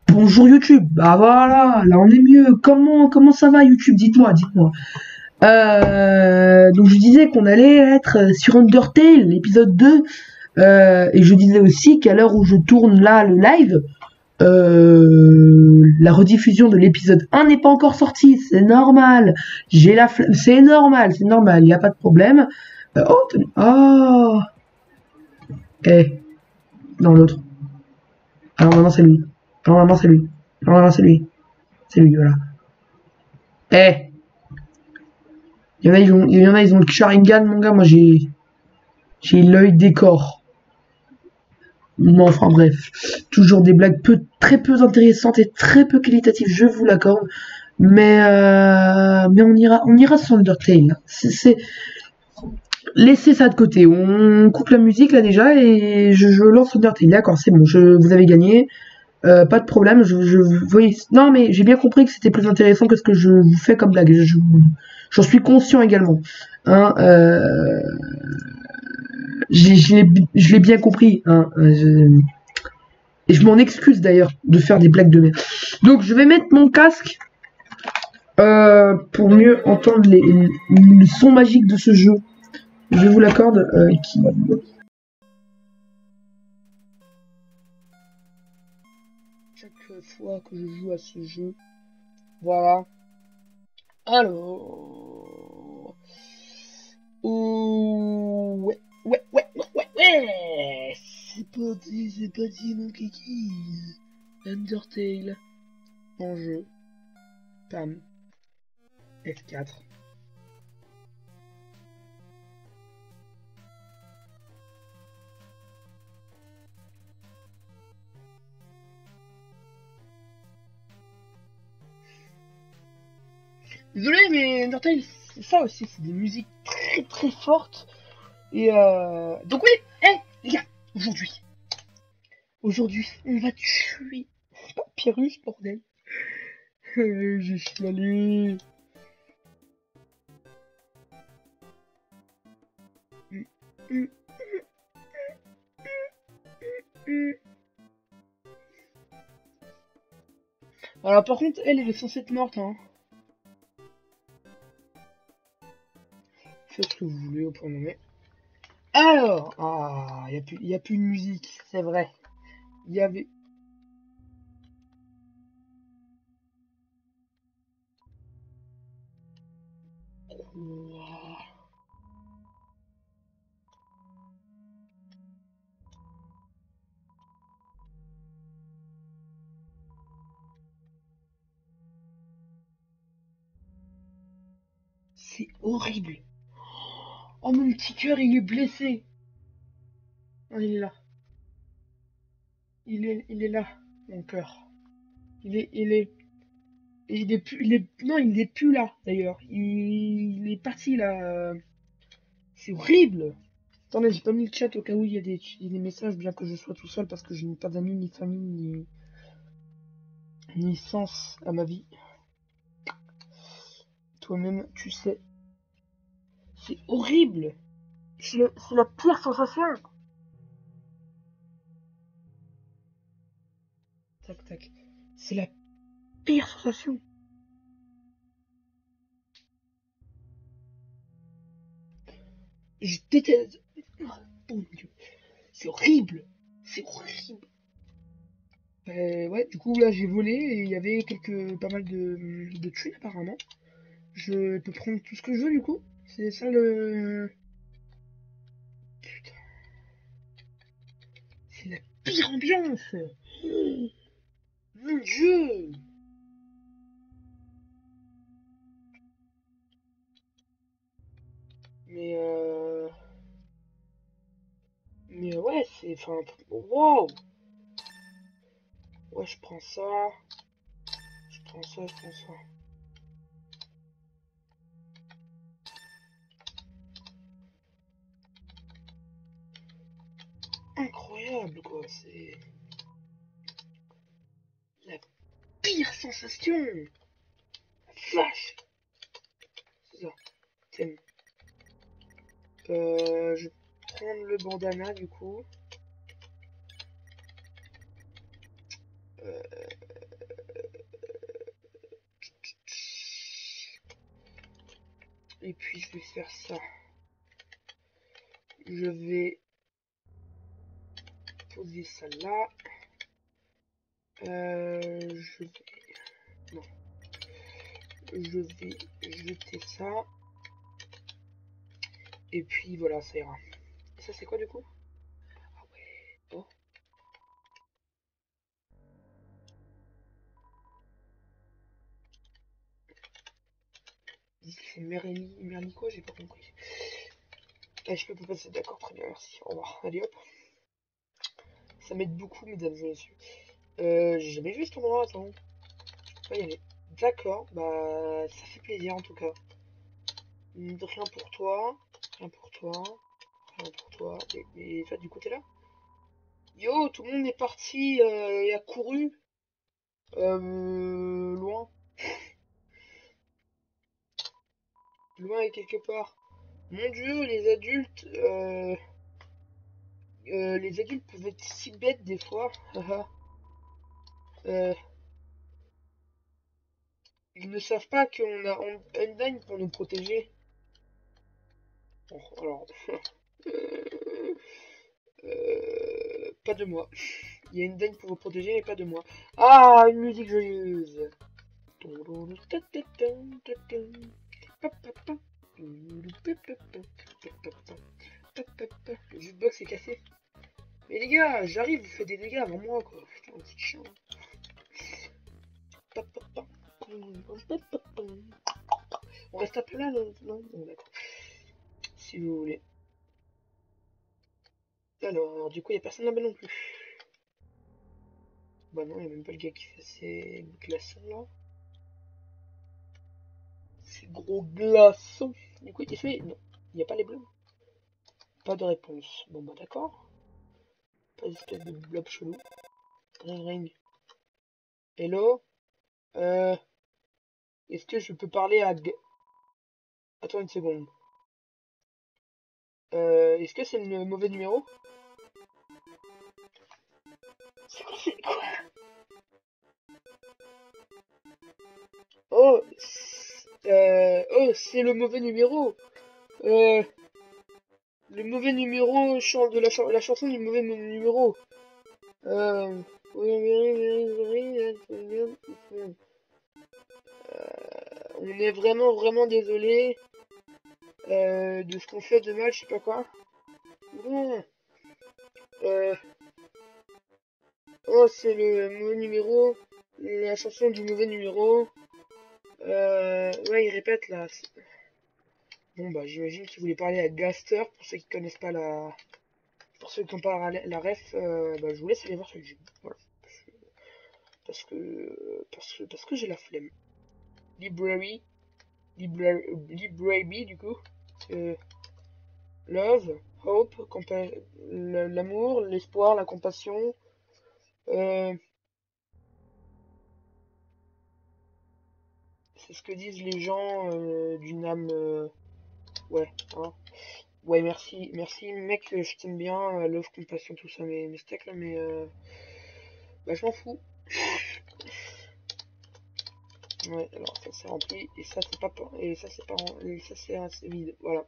Bonjour YouTube, bah voilà, là on est mieux. Comment ça va YouTube? Dites-moi. Donc je disais qu'on allait être sur Undertale, l'épisode 2, et je disais aussi qu'à l'heure où je tourne là le live, la rediffusion de l'épisode 1 n'est pas encore sortie, c'est normal. J'ai la flemme, c'est normal, il n'y a pas de problème. Oh, eh, non l'autre. Alors maintenant c'est lui. Alors maintenant c'est lui. Alors maintenant c'est lui. C'est lui, voilà. Eh, il y en a, ils ont le Sharingan, mon gars. Moi, j'ai l'œil des corps. Non, enfin bref, toujours des blagues très peu intéressantes et très peu qualitatives, je vous l'accorde. Mais on ira sur Undertale. Laissez ça de côté. On coupe la musique là déjà et je lance Undertale. D'accord, c'est bon. Vous avez gagné. Pas de problème. Oui, non, mais j'ai bien compris que c'était plus intéressant que ce que je vous fais comme blague. J'en suis conscient également. Hein, je l'ai bien compris. Hein, et je m'en excuse d'ailleurs de faire des blagues de merde. Donc je vais mettre mon casque pour mieux entendre le son magique de ce jeu. Je vous l'accorde. Chaque fois que je joue à ce jeu, voilà. Alors. Oh, ouais. C'est parti, mon kiki. Undertale. En jeu. Pam. F4. Désolé, mais Undertale, c'est ça aussi, c'est des musiques très fortes. Et donc oui, les gars, aujourd'hui, on va tuer Papyrus, bordel. J'ai chialé. Alors par contre, elle est censée être morte, hein. Faites ce que vous voulez au point nommé. Alors, y a plus de musique, c'est vrai. Il y avait... Quoi? C'est horrible. Oh, mon petit cœur, il est blessé. Oh, il est là. Il est là, mon cœur. Non, il est plus là, d'ailleurs. Il est parti, là. C'est horrible. Attendez, j'ai pas mis le chat au cas où il y a des messages, bien que je sois tout seul, parce que je n'ai pas d'amis, ni famille, ni sens à ma vie. Toi-même, tu sais. C'est horrible. C'est la pire sensation. Tac. C'est la pire sensation. Je déteste. Oh mon dieu. C'est horrible. C'est horrible. Ouais, du coup, là, j'ai volé et il y avait pas mal de thunes apparemment. Je peux prendre tout ce que je veux, du coup. C'est ça le. Putain, c'est la pire ambiance. Oh, mon dieu. Mais Mais ouais, c'est. Enfin. Waouh. Ouais, je prends ça. Je prends ça. Incroyable, quoi. C'est la pire sensation. Vache. C'est ça. Thème. Je vais prendre le bandana, du coup. Euh, Et puis je vais faire ça. Je vais poser ça là. Je vais... Non. Je vais jeter ça. Et puis voilà, ça ira. Et ça c'est quoi du coup? Ah ouais. Oh. C'est Merli quoi? J'ai pas compris. Ah, je peux pas passer, d'accord, très bien, merci. Au revoir. Allez hop. Ça m'aide beaucoup, mesdames et messieurs. J'ai jamais vu cet endroit, attends. Je peux pas y aller. D'accord, bah ça fait plaisir en tout cas. Rien pour toi, rien pour toi, rien pour toi. Et toi du côté là? Yo, tout le monde est parti et a couru. Loin. Loin et quelque part. Mon Dieu, les adultes peuvent être si bêtes des fois. euh, Ils ne savent pas qu'on a Undyne pour nous protéger. Bon, alors, pas de moi. Il y a Undyne pour vous protéger, mais pas de moi. Ah, une musique joyeuse. Le jukebox est cassé. Mais les gars, j'arrive, vous faites des dégâts avant moi, quoi. Putain, c'est chiant. On reste un peu là, non? Bon, d'accord. Si vous voulez. Alors, du coup, il n'y a personne là-bas non plus. Bah non, il n'y a même pas le gars qui fait ses glaçons, là. Ces gros glaçons. Du coup, il fait... Non, il n'y a pas les bleus. Pas de réponse. Bon, bah d'accord. Pas d'espèce de blob chelou. Ring ring. Hello? Euh... Est-ce que je peux parler à... Attends une seconde. Est-ce que c'est le mauvais numéro? C'est quoi? Oh, c'est le mauvais numéro. Euh, le mauvais numéro chante de la chanson du mauvais numéro. Euh, on est vraiment désolé de ce qu'on fait de mal, je sais pas quoi. Bon, euh, oh, c'est le mauvais numéro, la chanson du mauvais numéro. Ouais, il répète là. Bon, bah, j'imagine qu'il voulait parler à Gaster, pour ceux qui connaissent pas la... Pour ceux qui n'ont pas la ref, bah, je vous laisse aller voir sur YouTube. Voilà. Parce que j'ai la flemme. Library. Library, du coup. Euh, Love, hope, l'amour, l'espoir, la compassion. Euh, c'est ce que disent les gens d'une âme. Ouais, hein. Ouais, merci, mec, je t'aime bien, love, compassion, tout ça, mes steaks là, mais bah, je m'en fous. Ouais, alors ça c'est rempli, et ça c'est pas, et ça c'est pas, et ça c'est vide, voilà,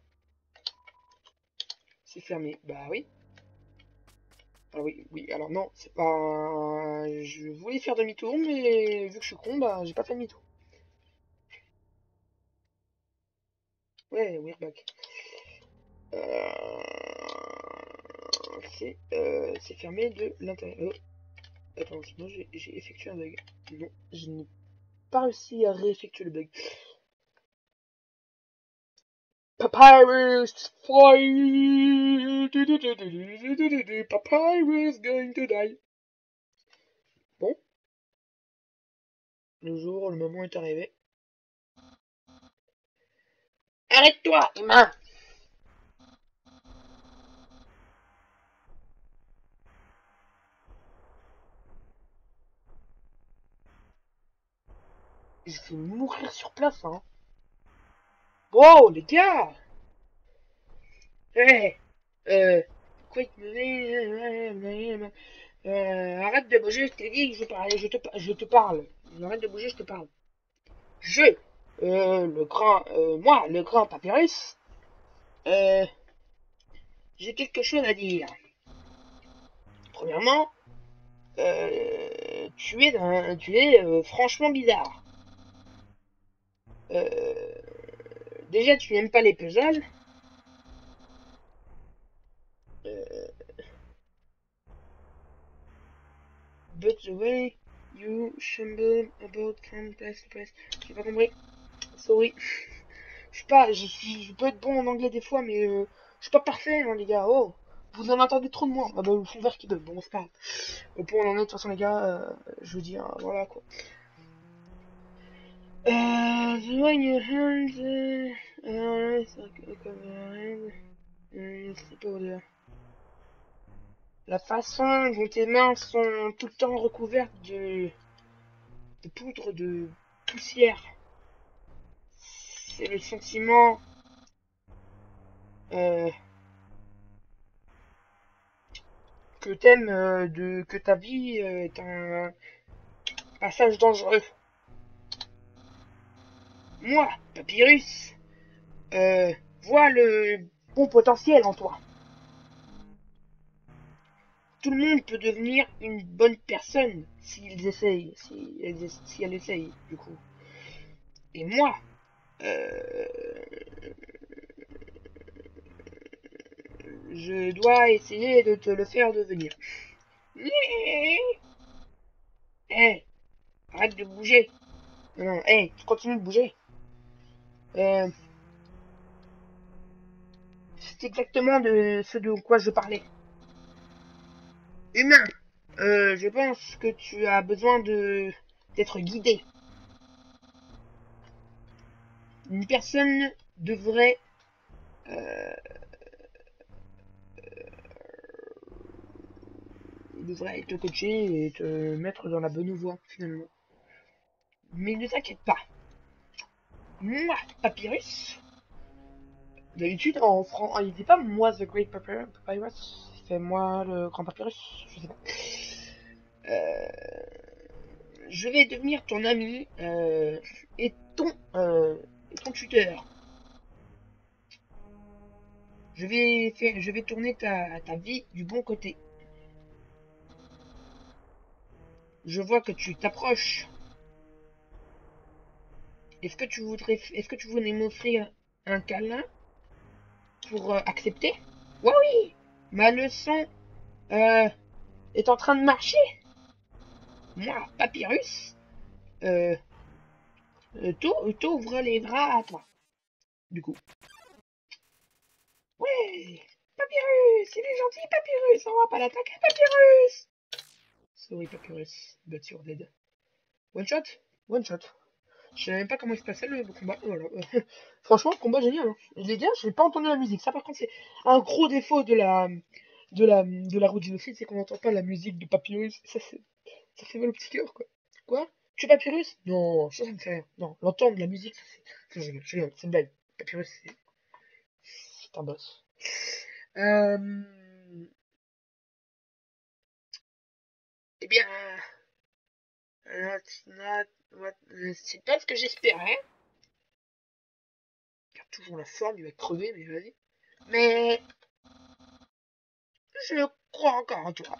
c'est fermé. Bah oui, ah oui, alors non, c'est pas, je voulais faire demi-tour, mais vu que je suis con, bah j'ai pas fait demi-tour. Ouais, we're back. Euh, c'est fermé de l'intérieur. Attends, sinon j'ai effectué un bug. Non, je n'ai pas réussi à réeffectuer le bug. Papyrus fly. Papyrus going to die. Bon, le moment est arrivé. Arrête-toi, humain! Je vais mourir sur place, hein. Wow, les gars! Hey, pourquoi il me... Arrête de bouger, je t'ai dit que je te parle. Arrête de bouger, je te parle. Je, moi, le grand papyrus, euh, j'ai quelque chose à dire. Premièrement, tu es franchement bizarre. Euh, déjà, tu n'aimes pas les puzzles. Euh, but the way you shamble about from place to place. J'ai pas compris. Sorry. Je peux être bon en anglais des fois, mais je suis pas parfait, hein, les gars. Oh, vous en attendez trop de moi. Ah bah, le fond vert qui bug. Bon, c'est pas grave. Au point où on en est, de toute façon, les gars, je veux dire, voilà quoi. The one your hands, c'est pas au-delà. La façon dont tes mains sont tout le temps recouvertes de poudre de poussière. C'est le sentiment euh, que t'aimes que ta vie est un passage dangereux. Moi, Papyrus, euh, vois le bon potentiel en toi. Tout le monde peut devenir une bonne personne s'ils essayent, si elle essaye, du coup. Et moi, euh, je dois essayer de te le faire devenir. Hé, hey, arrête de bouger. Non, hé, hey, tu continues de bouger. Euh, c'est exactement de ce de quoi je parlais. Humain, je pense que tu as besoin de d'être guidé. Une personne devrait euh, devrait te coacher et te mettre dans la bonne voie finalement. Mais ne t'inquiète pas. Moi, Papyrus, d'habitude en France, il dit pas moi The Great Papyrus, c'est moi le grand Papyrus, je sais pas. Euh, je vais devenir ton ami et ton tuteur. Je vais tourner ta vie du bon côté. Je vois que tu t'approches. Est-ce que tu voudrais m'offrir un câlin pour accepter? Ouais, oui, ma leçon euh, est en train de marcher. Moi, Papyrus, euh, t'ouvre les bras à toi. Du coup. Ouais, Papyrus, il est gentil, Papyrus, on va pas l'attaquer, Papyrus. Sorry, Papyrus, but you're dead. One shot? One shot. Je savais même pas comment il se passait le combat. Voilà. Franchement, le combat génial. Hein. Les gars, j'ai pas entendu la musique. Ça, par contre, c'est un gros défaut de la route génocide, c'est qu'on n'entend pas la musique de Papyrus. Ça fait mal au petit cœur, quoi. Quoi? Tu es Papyrus? Non, ça me fait rien. Non, l'entendre, la musique, ça, c'est. Je rigole, c'est une blague. Papyrus, c'est un boss. Euh... Eh bien, c'est pas ce que j'espérais. Il a toujours la forme, il va crever, mais vas-y. Mais je crois encore en toi.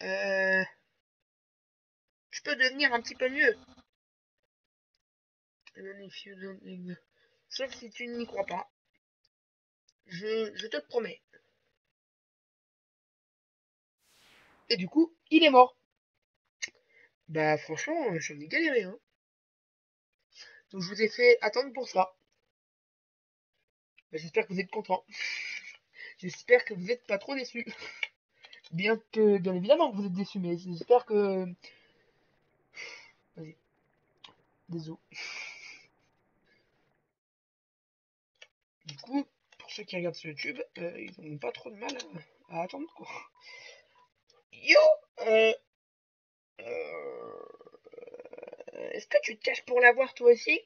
Euh, je peux devenir un petit peu mieux. Sauf si tu n'y crois pas. Je te le promets. Et du coup, il est mort. Bah franchement, j'en ai galéré, hein. Donc je vous ai fait attendre pour ça. Bah, j'espère que vous êtes contents. J'espère que vous êtes pas trop déçus. Bien que, bien évidemment que vous êtes déçus, mais j'espère que... Vas-y, désolé. Du coup, pour ceux qui regardent sur YouTube, ils n'ont pas trop de mal à attendre, quoi. Yo euh, euh, Est-ce que tu te caches pour l'avoir toi aussi?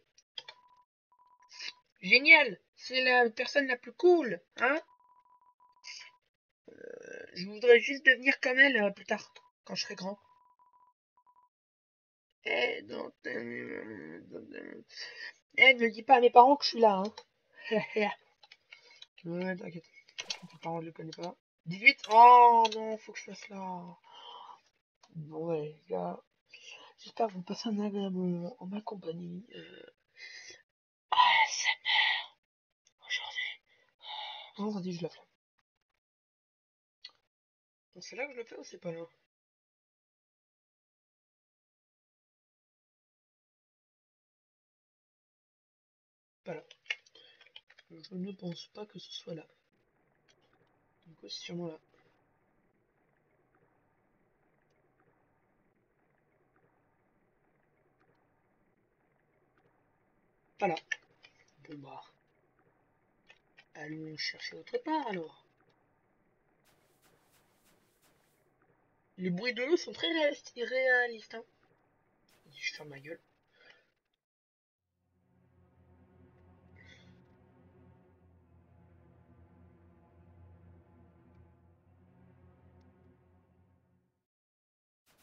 Génial! C'est la personne la plus cool, hein? Je voudrais juste devenir comme elle plus tard, quand je serai grand. Eh, non, ne dis pas à mes parents que je suis là, hein. Ouais, t'inquiète. Tes parents, je les connais pas. 18. Oh non, faut que je fasse là. Bon, ouais, les gars. J'espère que vous passez un agréable moment en ma compagnie. ASMR aujourd'hui. Vendredi, je la fais. Donc c'est là que je le fais ou c'est pas là? Pas là. Je ne pense pas que ce soit là. Du coup, c'est sûrement là. Pas là. Bon bah. Allons chercher autre part alors. Les bruits de l'eau sont très réalistes, hein. Je ferme ma gueule.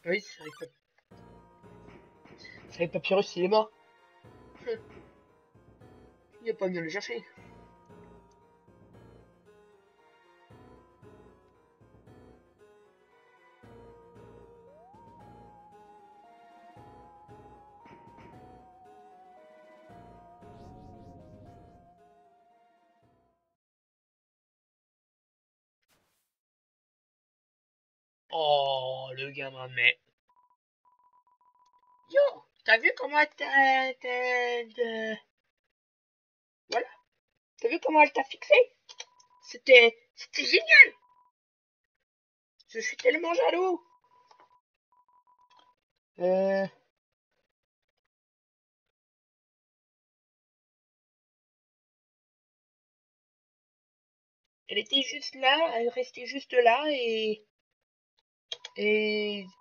Oui, c'est vrai que Papyrus, il est mort. Il a pas bien le chercher. Oh, le gamin, mais. Yo, t'as vu comment voilà. T'as vu comment elle t'a fixé? C'était génial. Je suis tellement jaloux. Euh, Elle était juste là, elle restait juste là et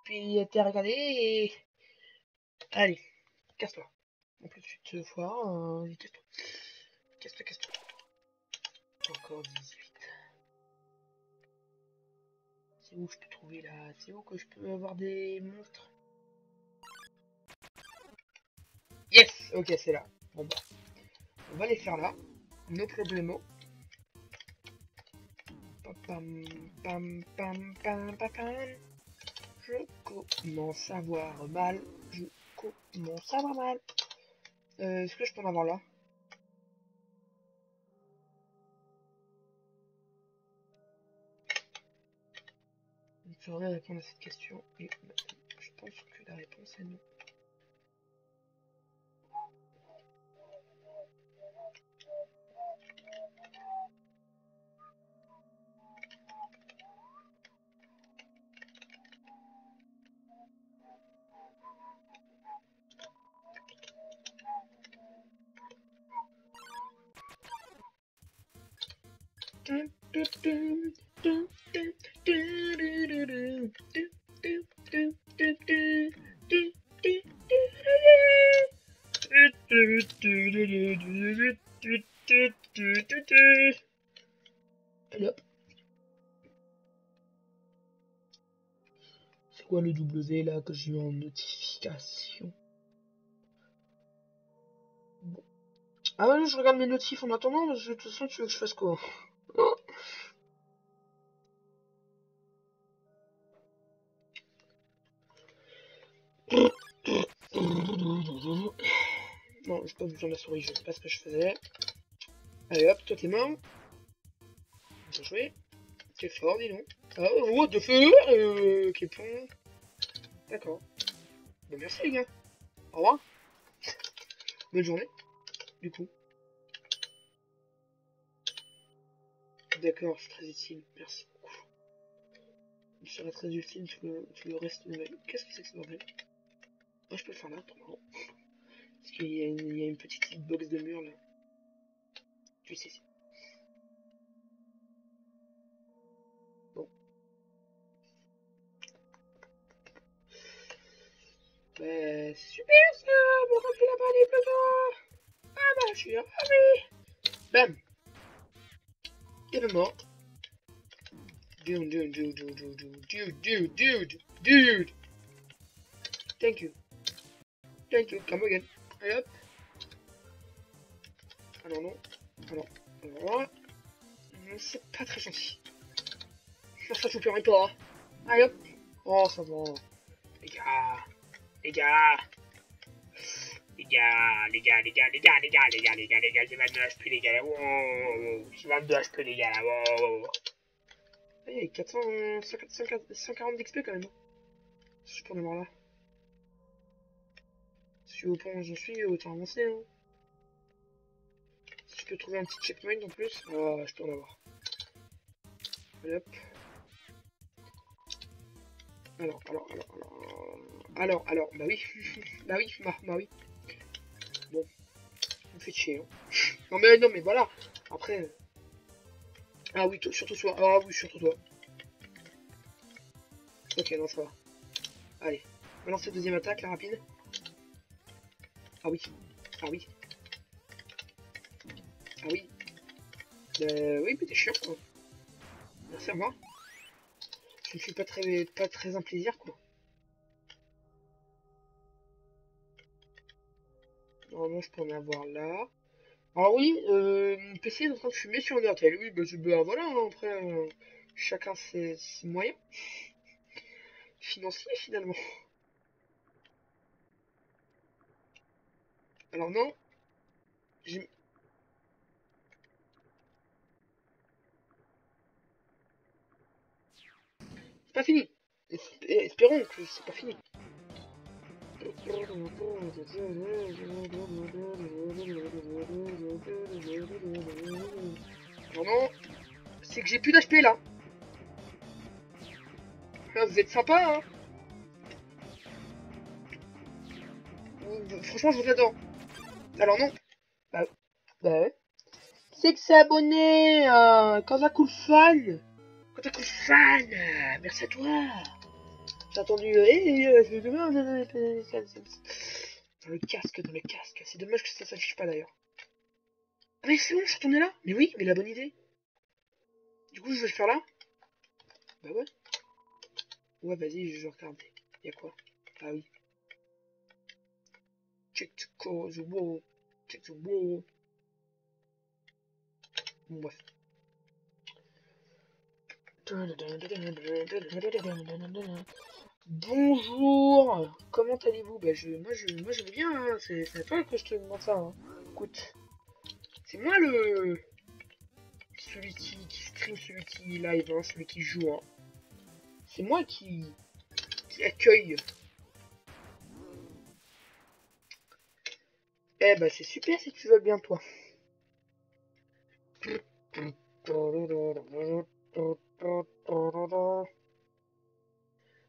puis elle t'a regardé et allez, casse-toi. En plus tu te foires, casse-toi. Casse-toi, casse-toi. Encore 18. C'est où je peux trouver là? C'est où que je peux avoir des monstres? Yes! Ok, c'est là. Bon bah, on va les faire là. No problemo. Pam pam pam pam pam pam pam. Je commence à voir mal. Je commence à voir mal. Est-ce que je peux en avoir là? Il faudrait répondre à cette question et je pense que la réponse est non. Allez hop. C'est quoi le W là que j'ai eu en notification? Bon. Ah ouais, je regarde mes notifs en attendant, parce que de toute façon tu veux que je fasse quoi? Non, j'ai pas besoin de la souris, je sais pas ce que je faisais. Allez hop, toi t'es mort. Bien joué. T'es fort, dis donc. Ah, what the fuck quel pont. D'accord. Bon, merci les gars. Au revoir. Bonne journée, du coup. D'accord, je suis très utile. Merci beaucoup. Je serai très utile tout le reste de ma vie. Qu'est-ce que c'est que ce bordel? Moi, je peux le faire là, trop marrant. Parce qu'il y a une petite hitbox de mur là. Tu sais. Bon. Bah, c'est super ça. Me rappeler la balle des besoins. Ah bah, je suis ravi. Bam. Et le mort. Dude. Thank you. Come again. Allez hop. Alors non. Alors voilà. C'est pas très gentil. Faire ça, je vous permets pas. Allez hop. Oh, ça va. Les gars. Les gars, j'ai 22 HP, les gars, là. Wow. J'ai 22 HP, les gars, là. Wow. Hey, 140 d'XP quand même. Si je peux en avoir là. Si au point où je suis, autant avancer. Hein. Si je peux trouver un petit checkpoint en plus, je peux en avoir. Allez hop. Alors, bah oui. bah oui. Bon, vous me faites chier. Hein. non mais voilà. Après. Ah oui, surtout toi. Ah oui, surtout toi. Ok, non, ça va. Allez, on va lancer la deuxième attaque, la rapide. Ah oui. Oui, mais t'es chiant, quoi. Merci, à moi. Je ne suis pas très un plaisir, quoi. Normalement, je peux en avoir là. Alors oui, mon PC est en train de fumer sur Undertale. Oui, bah voilà, hein, après, chacun ses moyens financiers, finalement. Alors non, j'ai... C'est pas fini. Espérons que c'est pas fini. Non, c'est que j'ai plus d'HP là. Vous êtes sympa, hein. Franchement, je vous adore. Alors non. Bah ouais. C'est que c'est abonné quand t'as cool fan. Merci à toi. J'ai entendu c'est demain dans le casque. C'est dommage que ça s'affiche pas d'ailleurs. Ah mais c'est bon, je suis retourné là. Mais oui, mais la bonne idée. Du coup, je vais le faire là. Bah ouais. Ouais, vas-y, je vais regarder. Y'a quoi? Ah oui. Check the wall. Check the wall. Bon, bref. Bonjour. Comment allez-vous? Bah moi je vais bien. Hein. C'est à toi que je te demande ça. Hein. Écoute, c'est moi celui qui stream, celui qui live, hein, celui qui joue. Hein. C'est moi qui accueille. Eh bah c'est super si tu vas bien toi.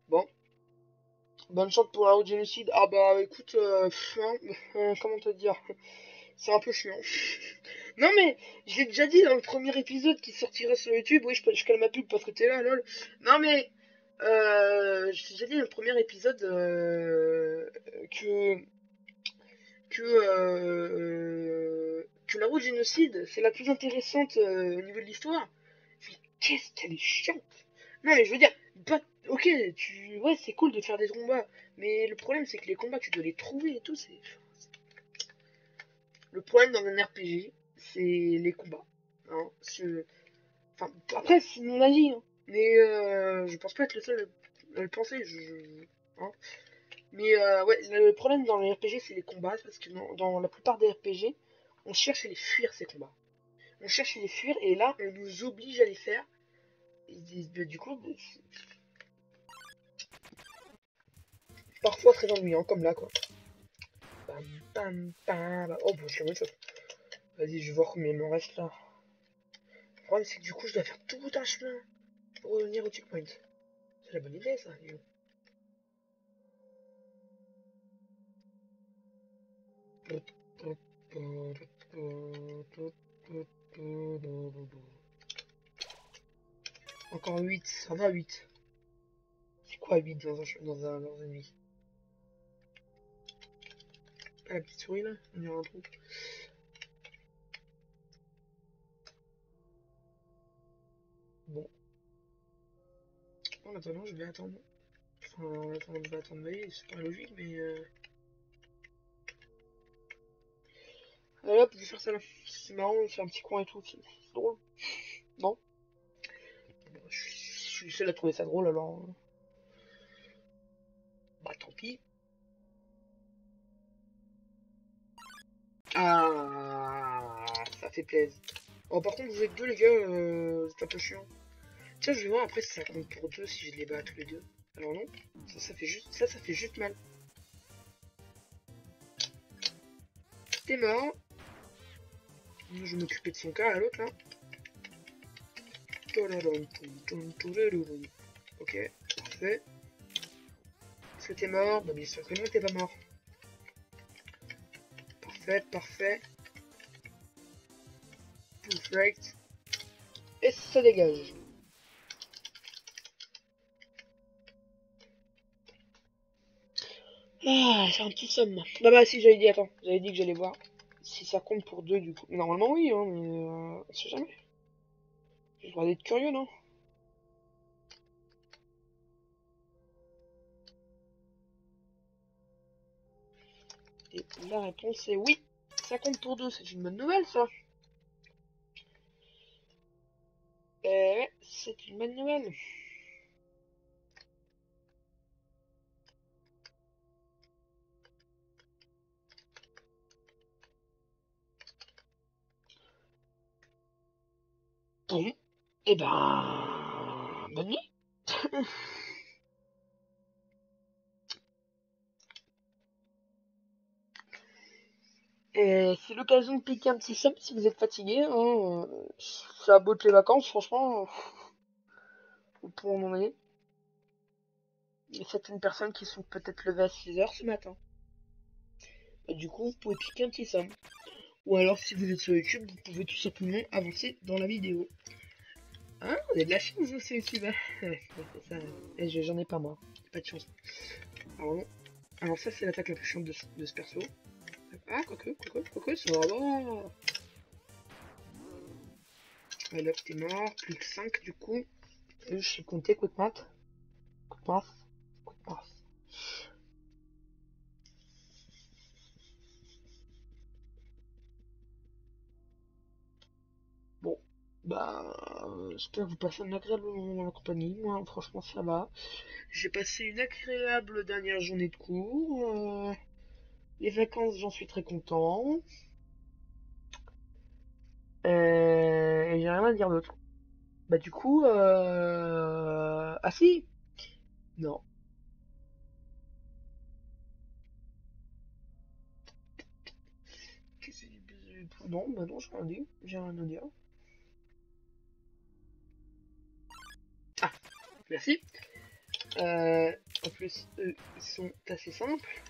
Bon, bonne chance pour la route génocide. Ah bah écoute, comment te dire, c'est un peu chiant. Non mais, je l'ai déjà dit dans le premier épisode qui sortira sur YouTube, oui je calme ma pub parce que t'es là, lol. Non mais, j'ai déjà dit dans le premier épisode que que la route génocide, c'est la plus intéressante au niveau de l'histoire. Mais qu'est-ce qu'elle est chiante. Non mais je veux dire, ok, ouais c'est cool de faire des combats, mais le problème c'est que les combats tu dois les trouver et tout, le problème dans un RPG, c'est les combats. Hein, enfin, après c'est mon avis, hein, mais je pense pas être le seul à le penser. Hein. Mais ouais, le problème dans les RPG, c'est les combats, parce que dans la plupart des RPG, on cherche à les fuir, ces combats. On cherche à les fuir, et là, on nous oblige à les faire. Et du coup, c'est parfois très ennuyant, comme là, quoi. Bam, bam, bam. Oh, bah, je la même chose. Vas-y, je vais voir combien il me reste, là. Le problème, c'est que du coup, je dois faire tout un chemin pour revenir au checkpoint. C'est la bonne idée, ça, dis Encore 8, ça va 8. C'est quoi 8 dans une vie? Ah, la petite souris là, on dirait un trou. Bon. En attendant, je vais attendre. Enfin, en attendant, je vais attendre, oui, c'est pas logique, mais allez hop, je vais faire ça là. C'est marrant, c'est un petit coin et tout, c'est drôle. Non? Bon, je suis le seul à trouver ça drôle, alors... Bah tant pis. Ah, ça fait plaisir. Oh, par contre, vous êtes deux, les gars, c'est un peu chiant. Tiens, je vais voir après si ça compte pour deux si je les bats tous les deux. Alors non, ça fait juste, ça fait juste mal. T'es mort. Je vais m'occuper de son cas à l'autre là. Ok, parfait. Est-ce que t'es mort? Bah bien sûr que non, t'es pas mort. Parfait, parfait. Perfect. Et ça dégage. Ah, c'est un petit somme. Bah si, j'avais dit, attends, j'avais dit que j'allais voir si ça compte pour deux du coup. Normalement oui, hein, mais on sait jamais. J'ai le droit d'être curieux, non? Et la réponse est oui. Ça compte pour deux, c'est une bonne nouvelle ça. Ouais, c'est une bonne nouvelle. Bon, et ben... bonne nuit. Et c'est l'occasion de piquer un petit somme si vous êtes fatigué. Hein. Ça botte les vacances, franchement. Au point où on en est. Il y a certaines personnes qui sont peut-être levées à 6 heures ce matin. Et du coup, vous pouvez piquer un petit somme. Ou alors, si vous êtes sur YouTube, vous pouvez tout simplement avancer dans la vidéo. Hein, on a de la chance aussi, YouTube. Ça, j'en ai pas moi. Pas de chance. Alors, non. Alors ça, c'est l'attaque la plus chiante de ce perso. Ah, quoique, ça va. Allez hop, t'es mort. Plus que 5 du coup. Je sais compter, coup de maths. Coup de maths. Coup de maths. Bon. Bah, j'espère que vous passez un agréable moment dans la compagnie. Moi, franchement, ça va. J'ai passé une agréable dernière journée de cours. Les vacances, j'en suis très content. Et j'ai rien à dire d'autre. Bah, du coup, ah si! Non. Non, bah non, j'ai rien dit. J'ai rien à dire. Ah, merci. En plus, eux, ils sont assez simples.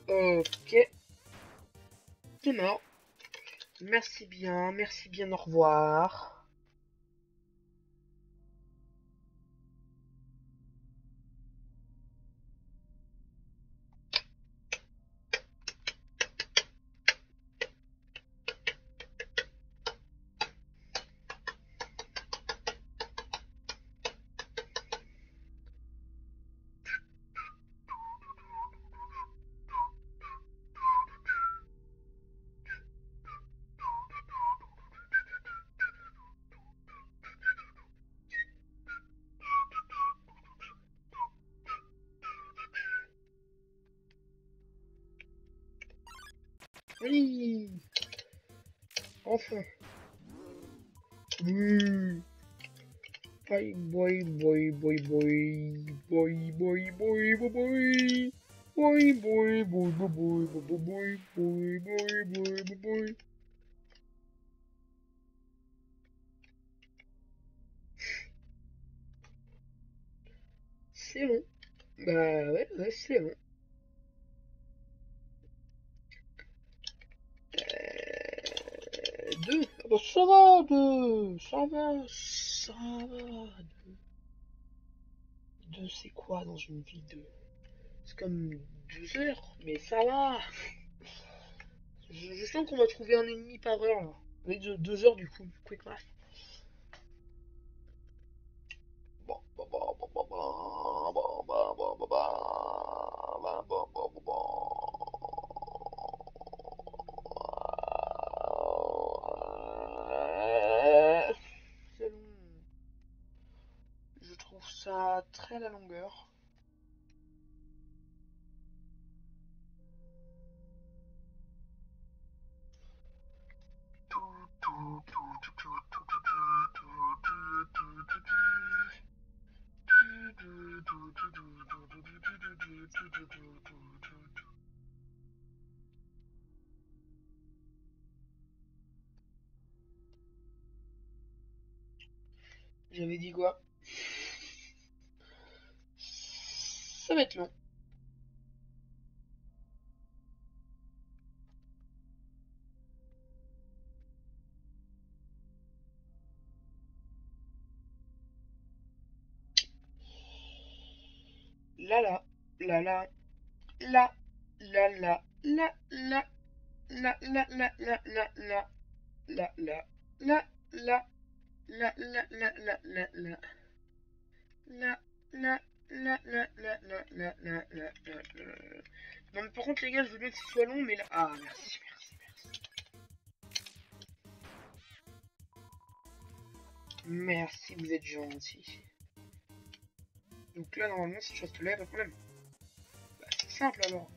Ok, c'est mort. Merci bien, au revoir. Oui, enfin. Oui. Bye, boy, boy, boy, boy, boy, boy, boy, boy, boy. Boy, boy, boy, boy, boy, boy, boy, boy, boy, boy, boy, boy. C'est long. Bah ouais, c'est long. Deux. Ah bah ça va, deux. Ça va. Deux, c'est quoi dans une vie? Deux. C'est comme 2 heures, mais ça va. Je sens qu'on va trouver un ennemi par heure là. On est de 2 heures du coup, quick math. C'est long. Je trouve ça très à la longueur. J'avais dit quoi? Ça va être long. Là là, là là, là, là là, là là, là là là là là là, là là, là là, là là là là là là. Là, là, là, là, là, là, là, là, là, là, là. Non mais par contre les gars, je veux bien que ce soit long, mais là... Ah merci, merci, merci. Merci, vous êtes gentil. Donc là normalement si je reste là, y'a pas de problème. Bah c'est simple alors.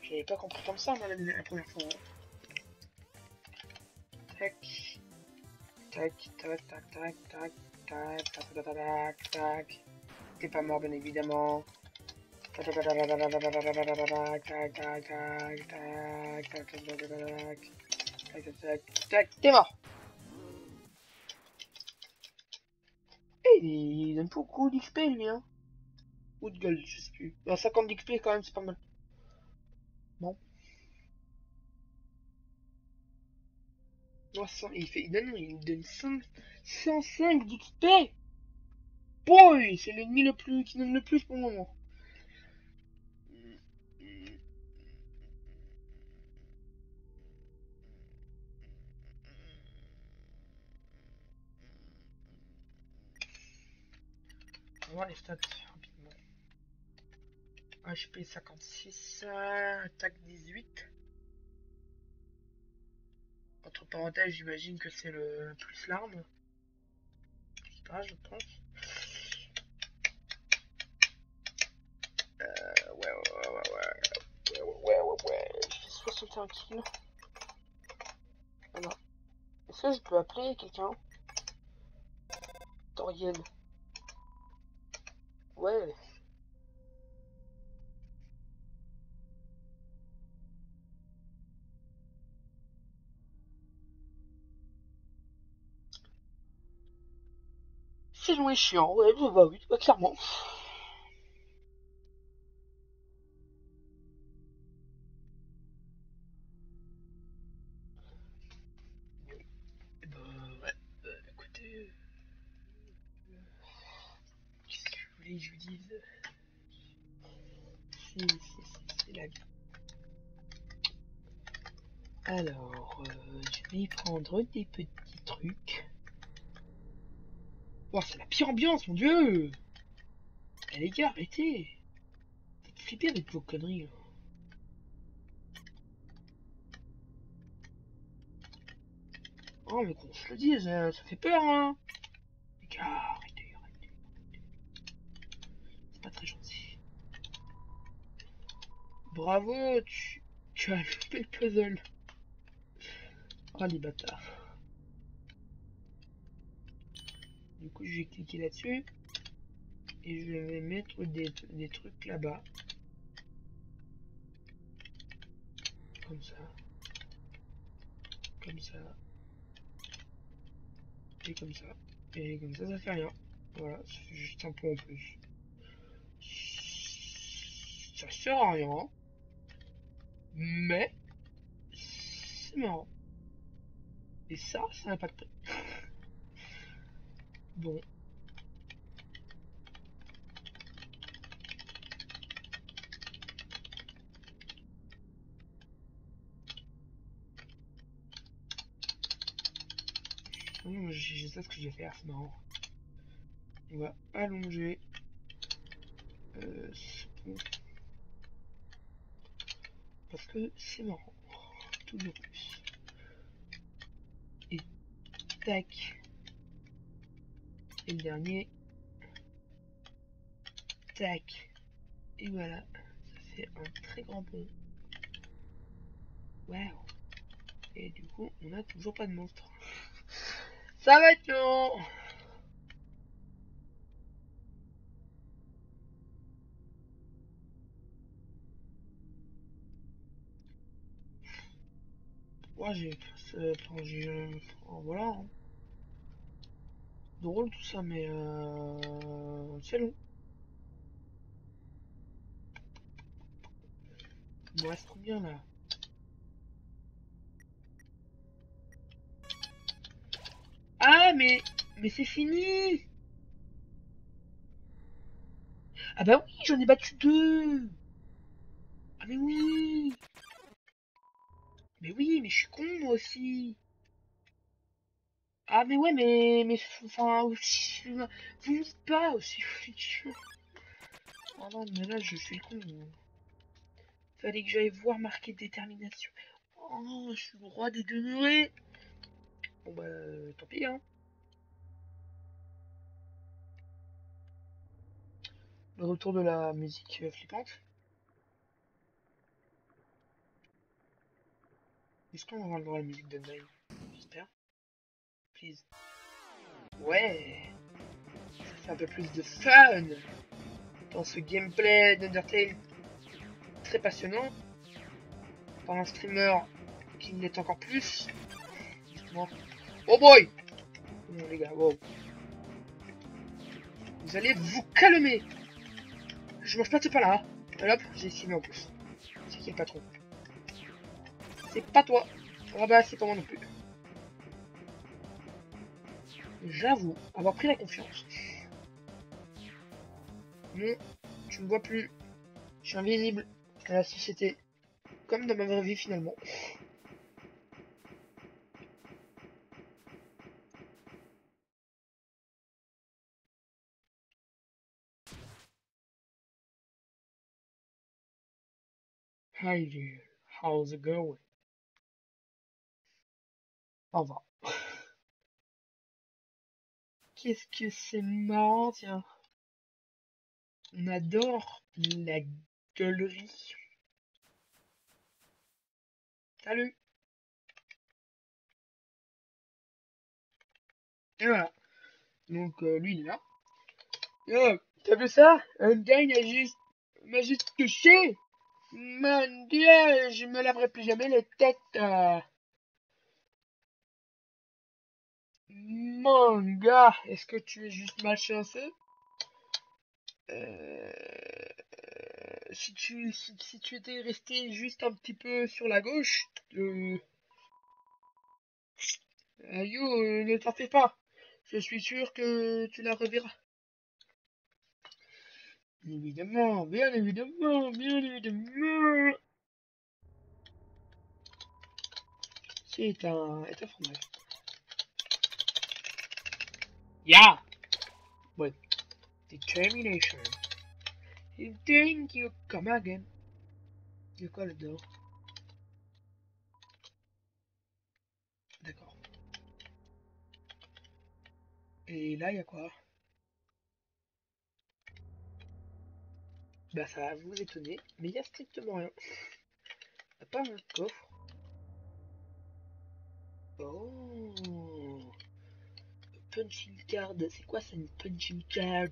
J'avais pas compris comme ça moi la première fois. Tac. Tac, tac, tac, tac, tac, tac, tac, tac, tac, tac. T'es pas mort bien évidemment. Tac, tac, tac, tac, tac, tac, tac, tac, tac, tac, t'es mort. Eh, il donne beaucoup d'XP lui, hein. Ou de gold, je sais plus. 50 d'XP quand même, c'est pas mal. Bon. Non, il donne 105 d'XP. Boy, c'est l'ennemi le plus qui donne le plus pour le moment. On va voir les stats rapidement. HP 56, attaque 18. Entre parenthèses, j'imagine que c'est le plus l'arme. Je sais pas, je pense. Ouais. J'ai 61 kills. Alors, est-ce que je peux appeler quelqu'un? Toriel. Ouais. C'est long et chiant, ouais, bah oui, bah clairement. Bah ouais, écoutez, qu'est-ce que vous voulez que je vous dise? C'est la vie. Alors, je vais prendre des petits trucs. Oh, c'est la pire ambiance, mon dieu! Eh les gars, arrêtez! Faites flipper avec vos conneries. Là. Oh, mais qu'on se le dise, ça fait peur, hein! Les gars, arrêtez. C'est pas très gentil. Bravo, tu as loupé le puzzle. Oh, les bâtards. Du coup, je vais cliquer là-dessus. Et je vais mettre des trucs là-bas. Comme ça. Comme ça. Et comme ça. Et comme ça fait rien. Voilà, c'est juste un peu en plus. Ça sert à rien. Mais c'est marrant. Et ça n'a pas de prix. Bon. je sais ce que je vais faire, c'est marrant. On va allonger ce pont. Parce que c'est marrant. Toujours plus. Et tac. Et le dernier. Tac. Et voilà. Ça fait un très grand pont. Waouh. Et du coup, on n'a toujours pas de monstre. Ça va être long. Ouais, voilà, hein. Drôle tout ça, mais c'est long. Il me reste combien là? Ah, mais c'est fini. Ah bah oui, j'en ai battu deux. Ah mais oui. Mais oui, mais je suis con moi aussi. Ah mais ouais, enfin, vous me dites pas aussi. Oh non, mais là je suis con. Fallait que j'aille voir marqué détermination. Oh, je suis le roi des demeurés. Bon bah, tant pis, hein. Le retour de la musique flippante. Est-ce qu'on va avoir le droit à la musique d'Undyne? J'espère. Please. Ouais, ça fait un peu plus de fun dans ce gameplay d'Undertale très passionnant. Par un streamer qui l'est encore plus. Dites-moi. Oh boy! Non les gars, wow. Vous allez vous calmer. Je mange pas de ce pain là. Hein. Hop, j'ai estimé en plus. C'est qui le patron? C'est pas toi. Ah bah c'est pas moi non plus. J'avoue avoir pris la confiance. Non, tu me vois plus. Je suis invisible à la société. Comme dans ma vraie vie finalement. Hi dear, how's it going? Au revoir. Qu'est-ce que c'est marrant, tiens. On adore la gueulerie. Salut. Et voilà. Donc lui il est là. Oh, t'as vu ça? Un dingue m'a juste touché. Mon dieu, je me laverai plus jamais les têtes. Mon gars, est-ce que tu es juste malchanceux? Euh, si tu étais resté juste un petit peu sur la gauche, yo, ne t'en fais pas. Je suis sûr que tu la reverras. Évidemment, bien évidemment, bien évidemment. C'est un fromage. Yeah! With determination. You think you come again. Il y a quoi là-dedans? D'accord. Et là, il y a quoi? Bah, ça va vous étonner, mais il y a strictement rien. Y a pas un coffre. Oh! Punching card. C'est quoi ça, une punching card?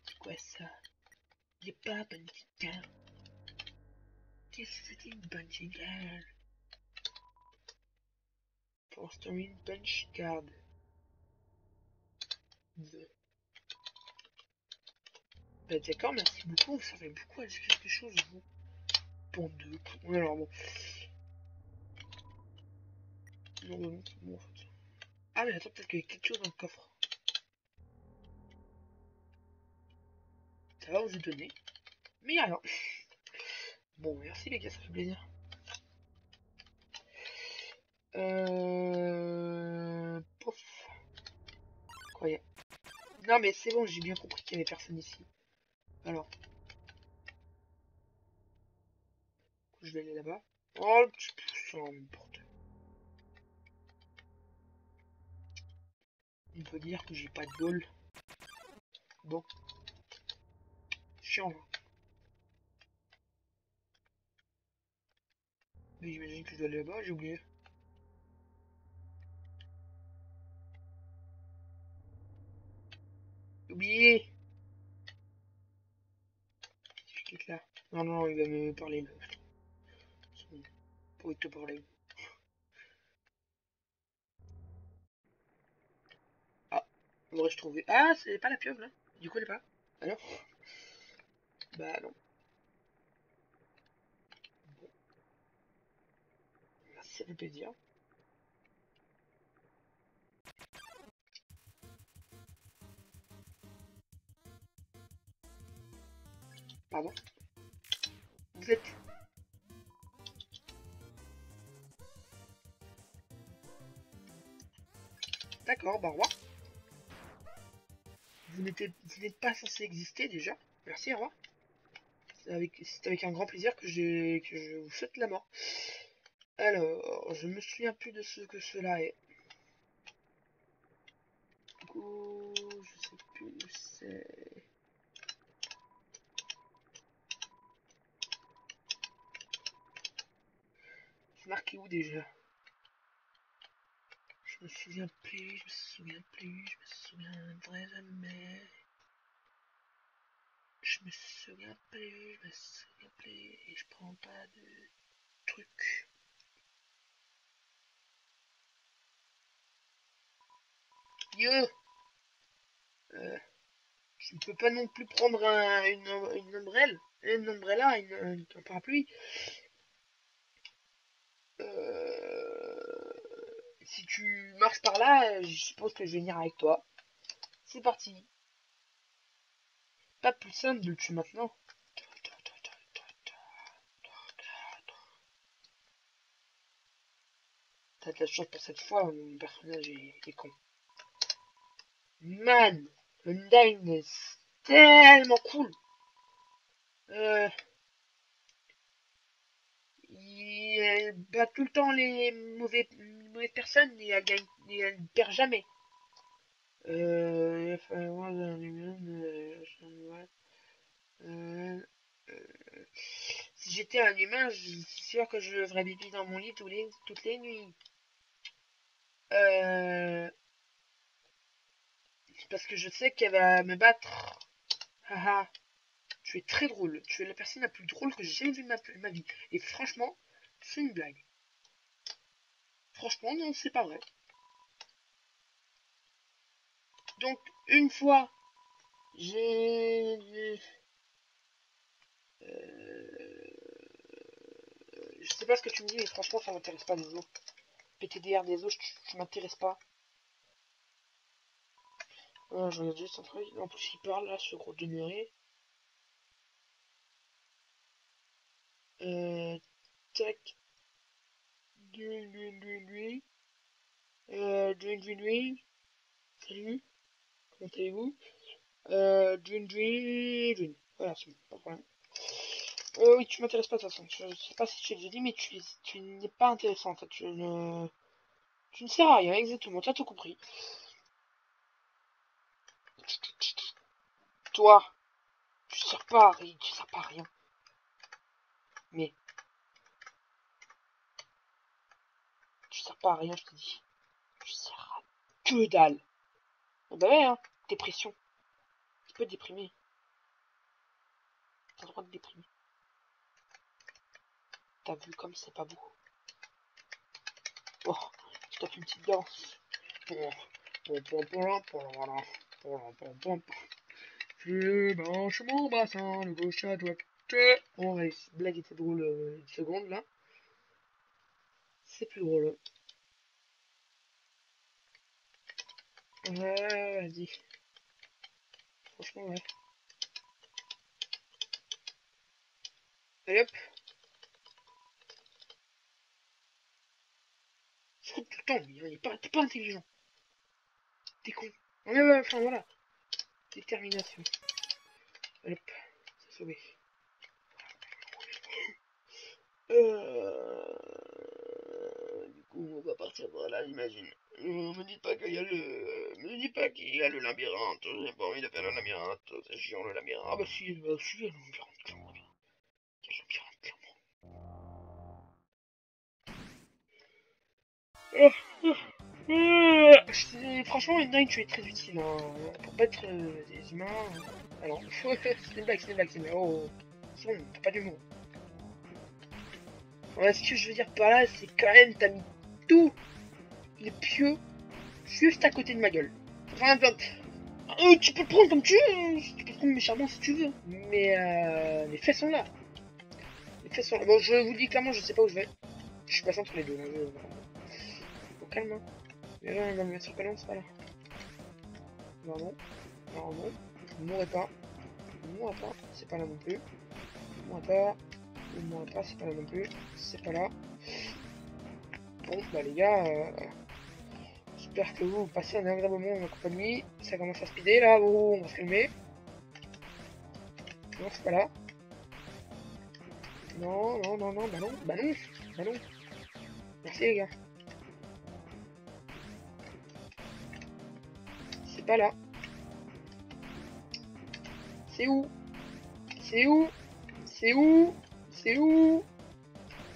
C'est quoi ça? Y a pas punching card. Qu'est-ce que c'était une punching card? For storing punch card. Bah d'accord, merci beaucoup, ça fait beaucoup à dire quelque chose, vous. Pour deux. Alors bon. Non, non, c'est bon en fait. Ah mais attends, peut-être qu'il y a quelque chose dans le coffre. Ça va vous étonner. Mais y'a rien. Bon, merci les gars, ça fait plaisir. Pouf. Incroyable. Non mais c'est bon, j'ai bien compris qu'il y avait personne ici. Alors, je vais aller là-bas. Oh, c'est n'importe. On peut dire que j'ai pas de bol. Bon, chiant. Mais j'imagine que je dois aller là-bas, j'ai oublié. Oublié. Je clique là. Non, non, il va me parler là. C'est bon. Pour te parler. Ah, aurais-je trouvé. Ah, c'est pas la pieuvre là. Du coup, elle est pas. Alors? Bah non. Bon, merci, ça fait plaisir. Pardon. Vous êtes. D'accord, bah au revoir. Vous n'êtes pas censé exister déjà. Merci, au revoir. C'est avec un grand plaisir que je vous souhaite la mort. Alors, je me souviens plus de ce que cela est. Du coup, je sais plus où c'est. C'est marqué où déjà? Je me souviens plus, je me souviens plus, je me souviendrai jamais. Je me souviens plus, je me souviens plus, et je prends pas de trucs. Yo! Euh, je ne peux pas non plus prendre une ombrelle, une ombrella, un parapluie. Si tu marches par là, je suppose que je vais venir avec toi. C'est parti. Pas plus simple de le tuer maintenant. T'as de la chance pour cette fois, mon personnage est con. Man, Undyne est tellement cool. Euh, il bat tout le temps les mauvaises personnes et elle perd jamais. Euh, si j'étais un humain, je suis sûr que je ferais pipi dans mon lit toutes les nuits. Euh, parce que je sais qu'elle va me battre. Haha, tu es très drôle. Tu es la personne la plus drôle que j'ai jamais vue de ma vie. Et franchement, c'est une blague. Franchement, non, c'est pas vrai. Donc, une fois, j'ai... je sais pas ce que tu me dis, mais franchement, ça m'intéresse pas des os. PTDR des os, je m'intéresse pas. Je regarde juste un truc. En plus, il parle là, ce gros demeuré. Tac. Lui. Lui. Salut. Comment allez-vous? Dune. Voilà, c'est bon, pas de problème. Oui, tu m'intéresses pas de toute façon. Je sais pas si tu l'as dit, mais tu n'es pas intéressant en fait. Tu ne sers à rien, exactement. Tu as tout compris. Toi, tu sers pas à rien. Tu sers pas à rien. Mais tu sers pas à rien, je te dis. Tu sers à que dalle. Ah bah ouais, hein. Dépression. Tu peux te déprimer. T'as le droit de déprimer. T'as vu comme c'est pas beau. Oh, je tape une petite danse. Je branche mon bassin de gauche à droite. Bon, allez, cette blague était drôle une seconde là. C'est plus drôle. Ouais, vas-y. Franchement, ouais. Allez hop. temps, t'es pas intelligent. T'es con. Ouais, enfin voilà. Détermination. Hop, c'est sauvé. Du coup, on va partir par là, j'imagine. Me dites pas qu'il y a le... Me dites pas qu'il y a le labyrinthe. J'ai pas envie de faire le labyrinthe. C'est chiant le labyrinthe. Ah bah si, il y a le labyrinthe, clairement. Il y a le labyrinthe, clairement. Franchement, une night, tu es très utile hein, pour battre des humains. Alors, c'est une blague, c'est une blague, c'est une blague. Oh, c'est bon, t'as pas d'humour. Ouais, ce que je veux dire par là, c'est quand même, t'as mis tous les pieux juste à côté de ma gueule. Enfin, tu peux le prendre comme tu veux, tu peux prendre mes charbons si tu veux, mais les faits sont là. Les faits sont là. Bon, je vous dis clairement, je sais pas où je vais. Je suis passé entre les deux. Là, au calme, hein. Mais là, on va me mettre sur le c'est pas là. Non, non. Non, non. Vous mourrez pas. Vous mourrez pas. C'est pas là non plus. Vous mourrez pas. Vous mourrez pas. C'est pas là non plus. C'est pas là. Bon, bah les gars, j'espère que vous passez un agréable moment en ma compagnie. Ça commence à speeder là. Oh, on va se calmer. Non, c'est pas là. Non, non, non, non, bah non, bah non, bah non. Merci les gars. C'est pas là. C'est où? C'est où? C'est où? C'est où?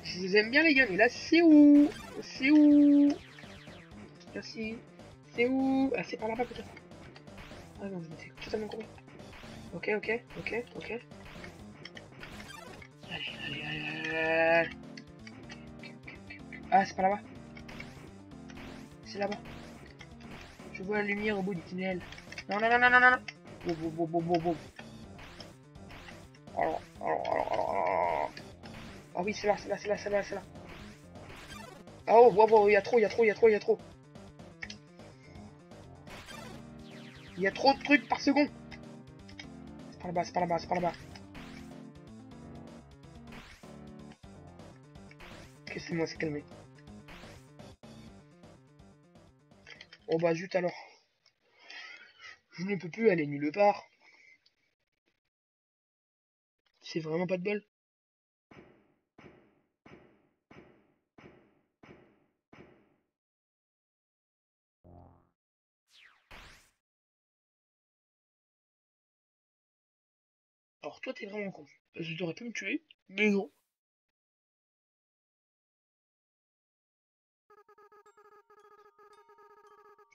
Je vous aime bien les gars, mais là c'est où? C'est où? Merci. C'est où? Ah c'est par là-bas peut-être. Ah non, je me fais totalement courir. Ok, ok, ok, ok. Allez, allez, allez, allez. Ah c'est pas là-bas. C'est là-bas. Je vois la lumière au bout du tunnel. Non, non, non, non, non, non, non. Bon, bon, bon, bon, bon, bon. Alors. Ah oui, c'est là, c'est là, c'est là, c'est là, c'est là. Ah oh, wow, wow, il y a trop, il y a trop, il y a trop, il y a trop. Il y a trop de trucs par seconde. C'est par là-bas, c'est par là-bas, c'est par là-bas. Ok, c'est moi, c'est calmé. Oh bah zut alors. Je ne peux plus aller nulle part. C'est vraiment pas de bol. Alors toi t'es vraiment con. Je t'aurais pu me tuer, mais non.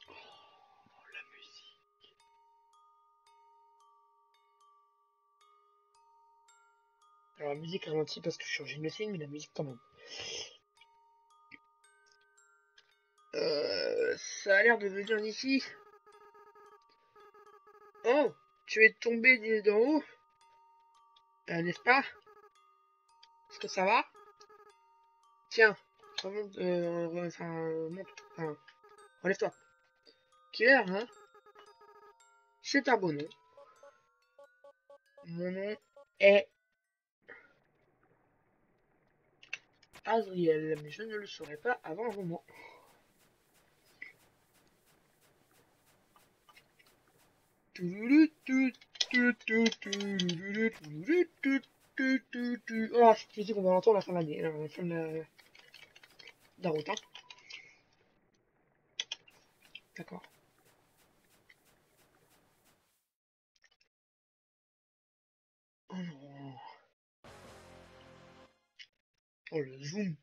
Oh la musique. Alors la musique ralentit parce que je suis en gymnastique, mais la musique quand même. Ça a l'air de venir d'ici. Oh, tu es tombé d'en haut, n'est-ce pas? Est-ce que ça va? Tiens, remonte, monte, enfin, relève-toi. Claire, hein? C'est un beau nom. Mon nom est Azriel, mais je ne le saurai pas avant un moment. Oh, cette musique, on va l'entendre à la fin de l'année, à la fin de la route, hein. D'accord. Oh non. Oh le zoom.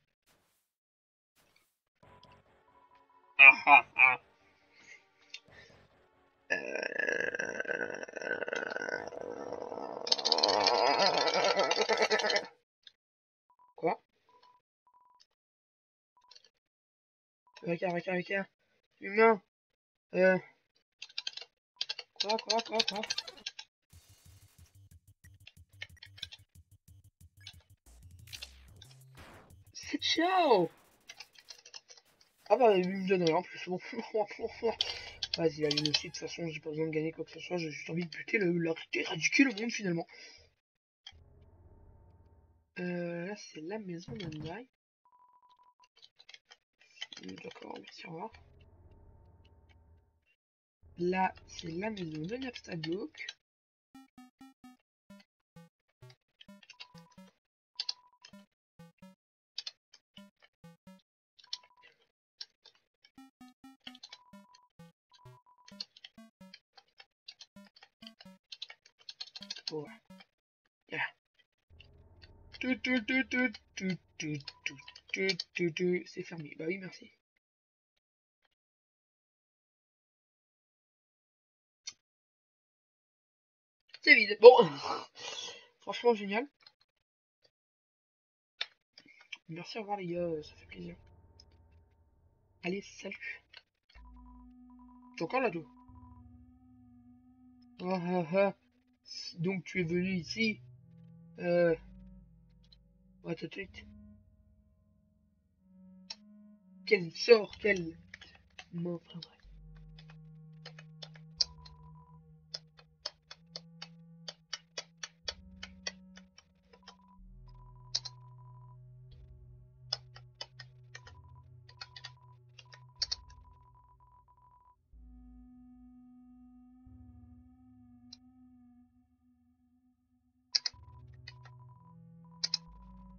Ah ah ah. Quoi? Regarde. Humain. Euh. Quoi? C'est ciao. Ah bah, il me donne rien en plus. Bon. Vas-y, allez, le site, de toute façon, j'ai pas besoin de gagner quoi que ce soit, j'ai juste envie de buter éradiquer le monde finalement. Là, c'est la maison de Night. D'accord, merci, au revoir. Là, c'est la maison de Napstablook. Voilà. C'est fermé. Bah oui, merci. C'est vide. Bon. Franchement, génial. Merci, au revoir les gars, ça fait plaisir. Allez, salut. T'es encore là, toi? Ah, ah, ah. Donc tu es venu ici. Ouais, tout de suite. Quel sort, quel... Non, frère.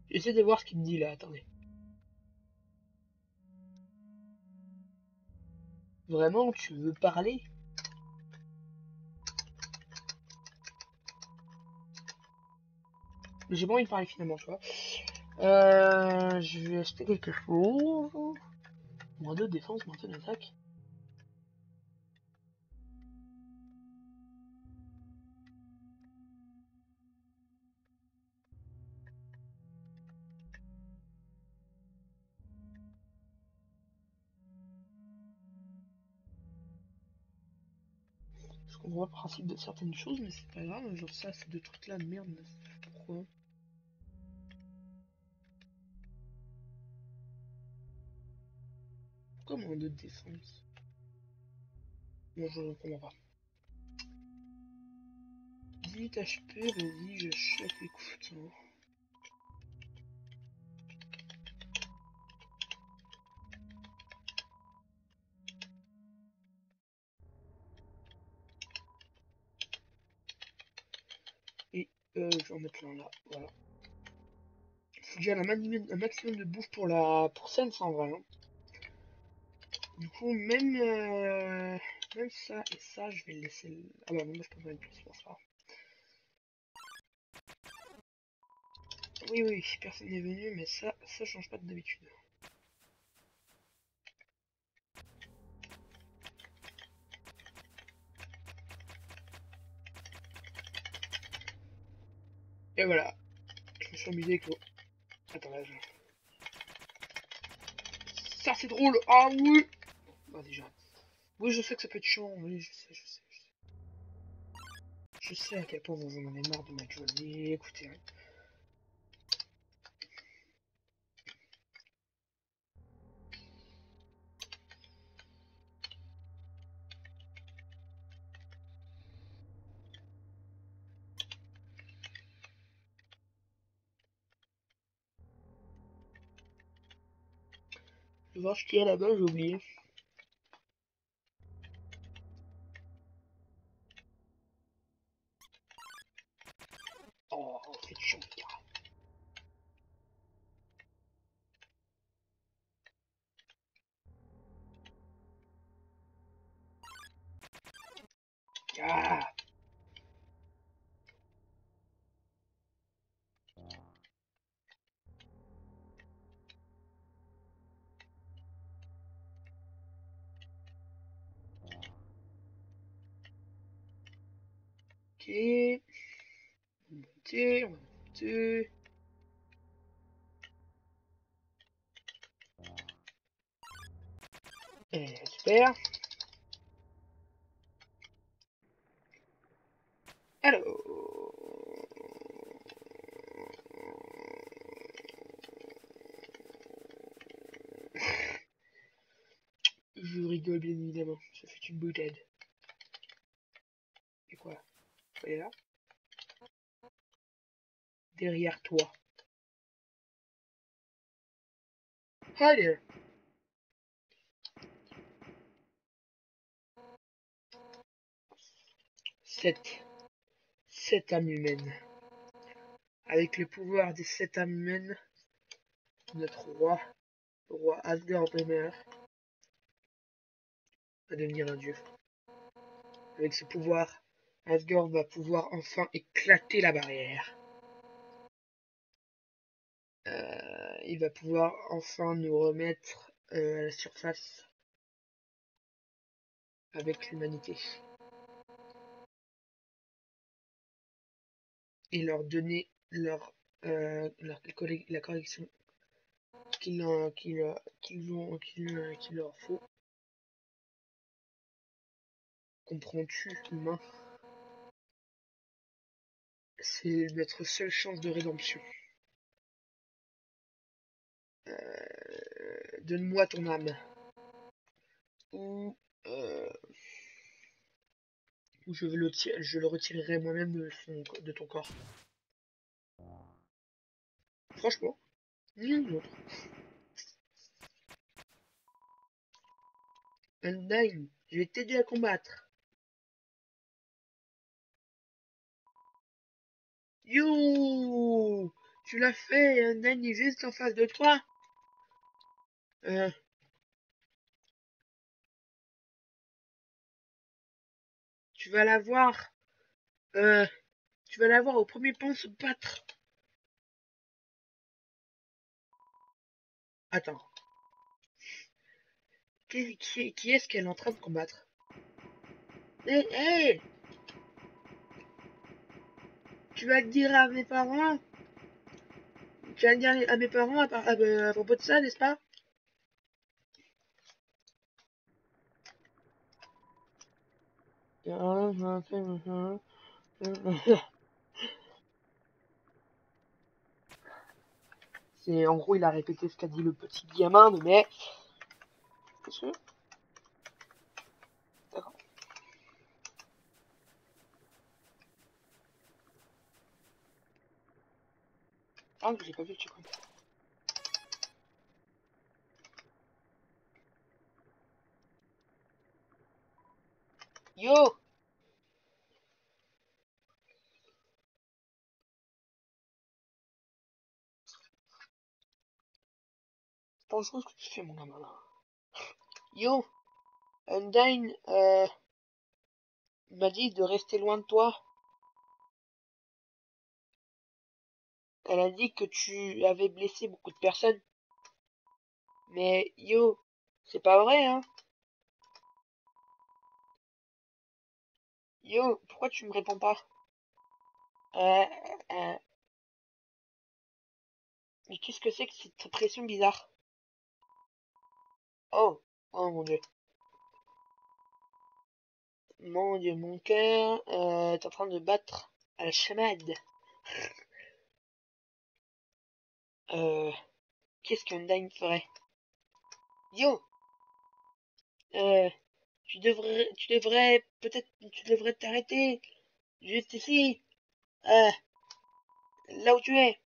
J'essaie de voir ce qu'il me dit là, attendez. Vraiment, tu veux parler? Mais j'ai pas envie de parler finalement, tu vois. Je vais acheter quelque chose. Moins 2 de défense, moins 2 d'attaque. Je comprends pas le principe de certaines choses, mais c'est pas grave. Genre ça, ces deux trucs là, merde. Pourquoi? Pourquoi moins 2 de défense? Bon, je comprends pas. 18 HP, vas-y, j'achète, écoute. Hein. Et je vais en mettre l'un là, voilà. Faut que j'ai un maximum de bouffe pour Sense en vrai. Hein. Du coup, même ça et ça, je vais le laisser. Ah bah non, moi je peux pas mettre plus, c'est pas. Oui, oui, personne n'est venu, mais ça change pas d'habitude. Et voilà, je me suis amusé avec l'eau. Attends, là, ça c'est drôle, ah oui. Bah déjà. Oui, je sais que ça peut être chiant, oui, je sais. Je sais à quel point vous en avez marre de ma gueule, mais écoutez. Hein. Je vais voir ce qu'il y a là-bas, j'ai oublié. Oh, c'est chiant, gars. Ah. Ok. On va monter, on va monter. Super. Alors. Je rigole bien évidemment, ça fait une boutade. Et quoi? Elle est là? Derrière toi. Allez. Sept âmes humaines. Avec le pouvoir des 7 âmes humaines, notre roi, le roi Asgardbrenner, va devenir un dieu. Avec ce pouvoir, Asgard va pouvoir enfin éclater la barrière. Il va pouvoir enfin nous remettre à la surface avec l'humanité. Et leur donner la correction qu'il leur faut. Comprends-tu, humain? C'est notre seule chance de rédemption. Donne-moi ton âme. Ou, euh, ou je le retirerai moi-même de ton corps. Franchement, ni l'un ni l'autre. Undyne, je vais t'aider à combattre. You! Tu l'as fait, Undyne est juste en face de toi. Euh, tu vas la voir. Euh, tu vas la voir au premier pan se battre. Attends. Qui est-ce qu'elle est en train de combattre? Hé, hé! Tu vas le dire à mes parents? Tu vas le dire à mes parents à propos de ça, n'est-ce pas? C'est en gros, il a répété ce qu'a dit le petit gamin, mais. Qu'est-ce que d'accord. Ah, j'ai pas vu le checkpoint. Yo! Bonjour, ce que tu fais, mon gamin là. Yo! Undyne, m'a dit de rester loin de toi. Elle a dit que tu avais blessé beaucoup de personnes. Mais yo, c'est pas vrai, hein? Yo, pourquoi tu me réponds pas? Euh, euh, mais qu'est-ce que c'est que cette pression bizarre? Oh, oh mon dieu. Mon dieu, mon cœur est en train de battre à la chamade. Euh, qu'est-ce qu'Undyne ferait? Yo, euh, tu devrais t'arrêter. Juste ici, euh, là où tu es.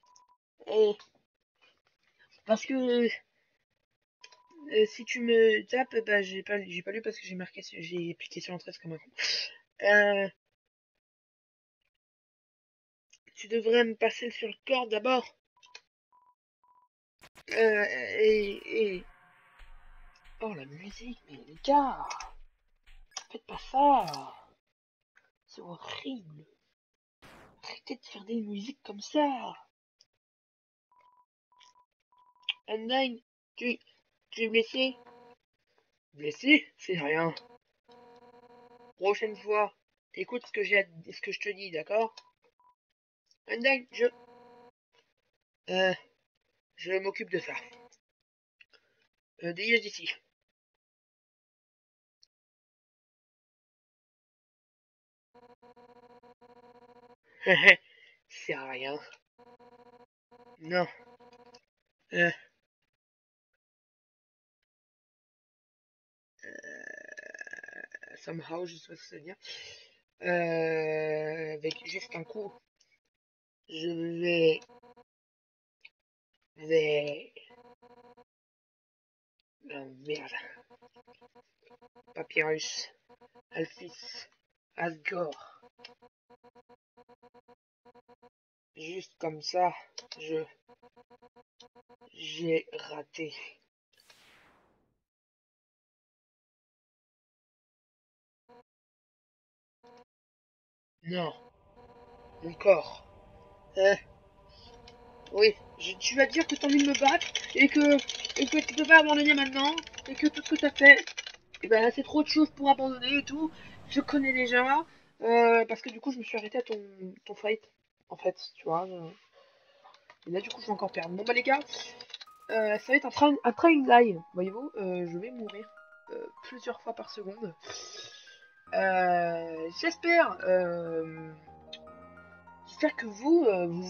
Euh, parce que si tu me tapes, bah j'ai pas lu parce que j'ai appliqué sur l'entrée comme un con. Euh, tu devrais me passer sur le corps d'abord. Et oh la musique, mais les gars, faites pas ça. C'est horrible. Arrêtez de faire des musiques comme ça. Undyne, tu es blessé? Blessé? C'est rien. Prochaine fois, écoute ce que je te dis, d'accord? Undyne, euh, je m'occupe de ça. Dégage d'ici. C'est rien. Non. Euh, somehow, je sais pas ce que ça veut dire. Avec juste un coup, je vais, merde. Papyrus, Alphys, Asgore. Juste comme ça, j'ai raté. Non, mon corps. Oui, tu vas dire que t'as envie de me battre et que tu peux pas abandonner maintenant et que tout ce que t'as fait, et ben c'est trop de choses pour abandonner et tout. Je connais déjà parce que du coup je me suis arrêté à ton fight en fait, tu vois. Et là du coup je vais encore perdre. Bon bah les gars, ça va être un train die, voyez-vous. Je vais mourir plusieurs fois par seconde. J'espère. J'espère que vous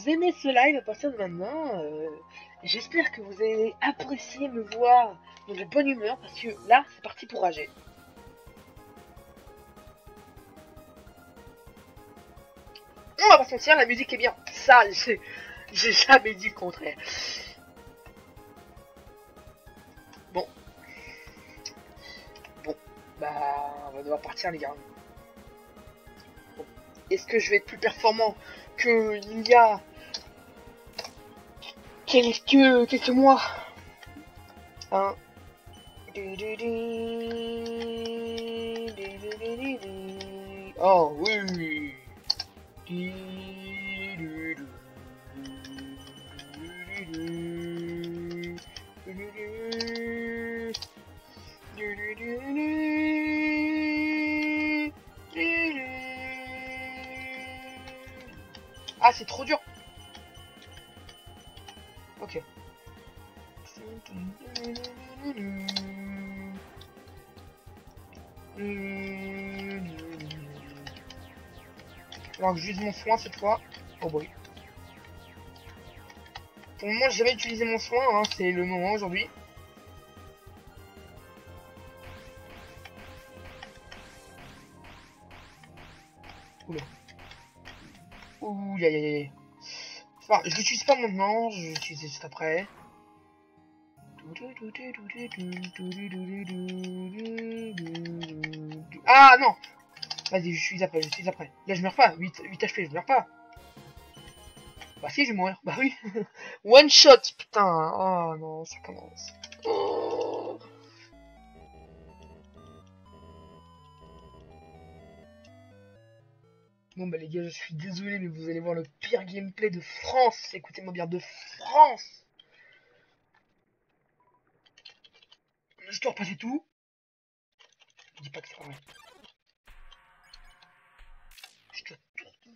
aimez ce live à partir de maintenant. J'espère que vous allez apprécier me voir dans de bonne humeur parce que là, c'est parti pour rager. On va pas se mentir, la musique est bien. Ça, j'ai jamais dit le contraire. Bon. Bon. Bah, on va devoir partir, les gars. Bon. Est-ce que je vais être plus performant qu'il y a quelques mois, hein? Oh oui. Ah, c'est trop dur. Ok. Alors que j'utilise mon soin cette fois. Oh boy. Pour le moment, j'ai jamais utilisé mon soin, hein. C'est le moment aujourd'hui. Oula. Ouh, aïe aïe aïe. Enfin, je l'utilise pas maintenant, je vais l'utiliser juste après. Ah non. Vas-y, je suis après, je suis après. Là, je meurs pas. 8 HP, je meurs pas. Bah si, je vais mourir. Bah oui. One shot, putain. Oh non, ça commence. Oh. Bon bah les gars, je suis désolé, mais vous allez voir le pire gameplay de France. Écoutez-moi bien, de France. Je dois repasser tout. Je dis pas que c'est pas vrai. Je dois tout.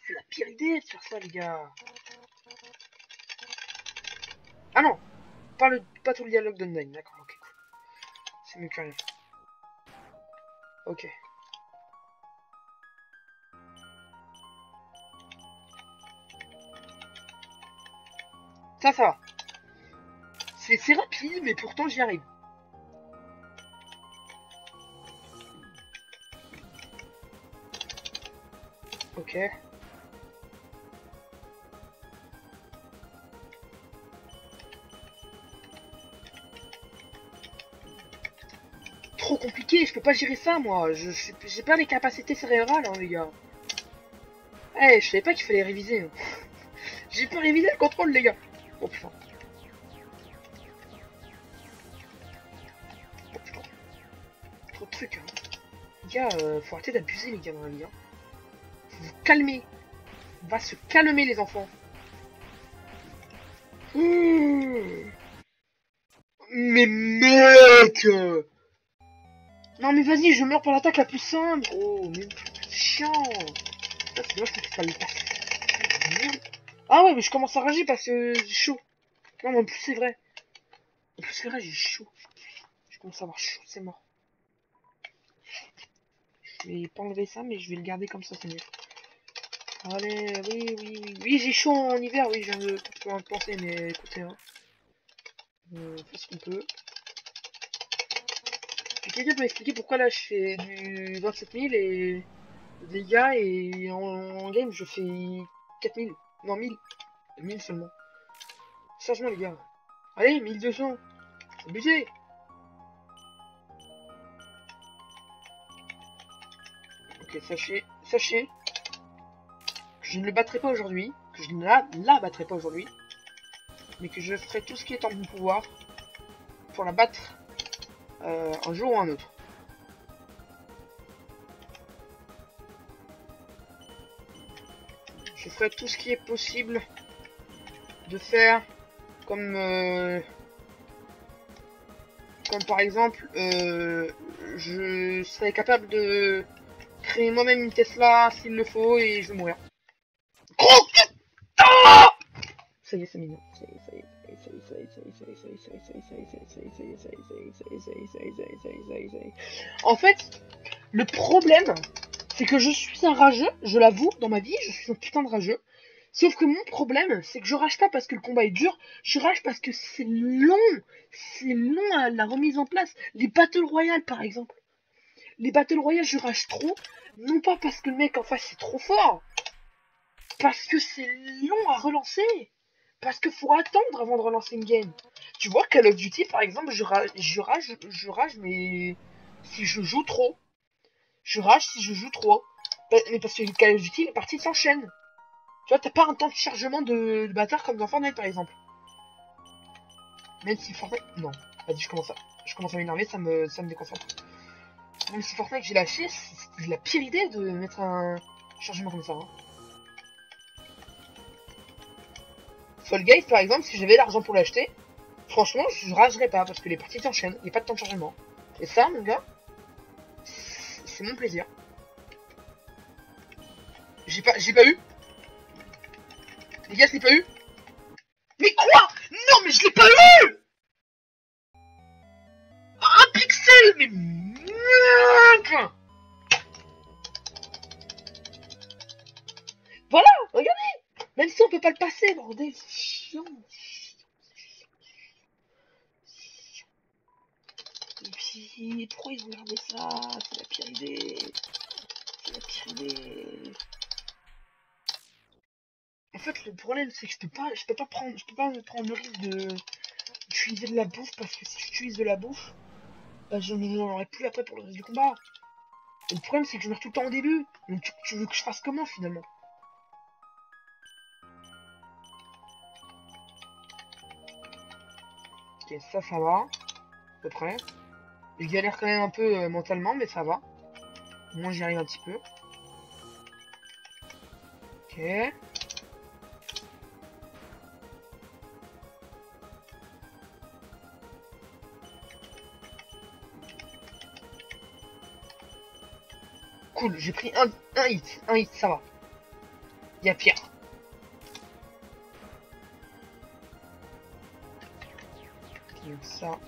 C'est la pire idée de faire ça, les gars. Ah non, pas tout le dialogue d'Undyne, d'accord, ok, cool. C'est mieux que rien. Ok. Ça va. C'est rapide, mais pourtant j'y arrive. Ok. Trop compliqué, je peux pas gérer ça, moi. J'ai pas les capacités cérébrales, hein, les gars. Eh, je savais pas qu'il fallait réviser. Hein. J'ai pas révisé le contrôle, les gars. Oh putain. Oh putain. Trop de trucs, hein. Les gars, faut arrêter d'abuser, les gars, dans la vie. Hein. Faut vous calmer. On va se calmer, les enfants. Mmh. Mais mec! Non mais vas-y, je meurs par l'attaque la plus simple. Oh, mais c'est chiant. Ah, c'est dommage que c'est pas le passe. Ah ouais, mais je commence à rager parce que j'ai chaud. Non, mais en plus c'est vrai. En plus c'est vrai, j'ai chaud. Je commence à avoir chaud, c'est mort. Je vais pas enlever ça, mais je vais le garder comme ça, c'est mieux. Allez, oui, j'ai chaud en hiver, oui, je viens de penser, mais écoutez, hein. On fait ce qu'on peut. Et quelqu'un peut m'expliquer pourquoi là je fais du 27 000 et dégâts et en game je fais 4000. Non, 1000. 1000 seulement. Changement les gars. Allez, 1200. Abusé. Ok, sachez que je ne le battrai pas aujourd'hui, que je ne la battrai pas aujourd'hui, mais que je ferai tout ce qui est en mon pouvoir pour la battre un jour ou un autre. Je ferai tout ce qui est possible de faire comme par exemple je serai capable de créer moi-même une Tesla s'il le faut et je vais mourir. Ça y est, c'est mignon. En fait, le problème, c'est que je suis un rageux, je l'avoue, dans ma vie, je suis un putain de rageux. Sauf que mon problème, c'est que je rage pas parce que le combat est dur, je rage parce que c'est long. C'est long à la remise en place. Les Battle Royale, par exemple. Les Battle Royale, je rage trop. Non pas parce que le mec en face est trop fort. Parce que c'est long à relancer. Parce qu'il faut attendre avant de relancer une game. Tu vois, Call of Duty, par exemple, je rage, mais si je joue trop. Je rage si je joue trop. Mais parce que Call of Duty, les parties s'enchaînent. Tu vois, t'as pas un temps de chargement de bâtard comme dans Fortnite, par exemple. Même si Fortnite... Non. Vas-y, je commence à m'énerver, ça me déconcentre. Même si Fortnite, j'ai lâché, c'est la pire idée de mettre un chargement comme ça. Hein. Fall Guys, par exemple, si j'avais l'argent pour l'acheter, franchement, je ragerais pas parce que les parties s'enchaînent, il n'y a pas de temps de chargement. Et ça, mon gars, c'est mon plaisir. J'ai pas eu. Les gars, je l'ai pas eu. Mais quoi? Non, mais je l'ai pas eu! Un pixel, mais merde! Voilà, regardez! Même si on peut pas le passer, bordel, c'est chiant. Et puis, pourquoi ils ont gardé ça? C'est la pire idée. C'est la pire idée. En fait, le problème, c'est que je peux pas me prendre le risque d'utiliser de la bouffe parce que si j'utilise de la bouffe, bah, je n'en aurai plus après pour le reste du combat. Et le problème, c'est que je meurs tout le temps au début. Donc, tu veux que je fasse comment finalement? Ok, ça va, à peu près. Je galère quand même un peu mentalement, mais ça va. Au moins, j'y arrive un petit peu. Ok. Cool, j'ai pris un hit, ça va. Il y a pire. Donc ça.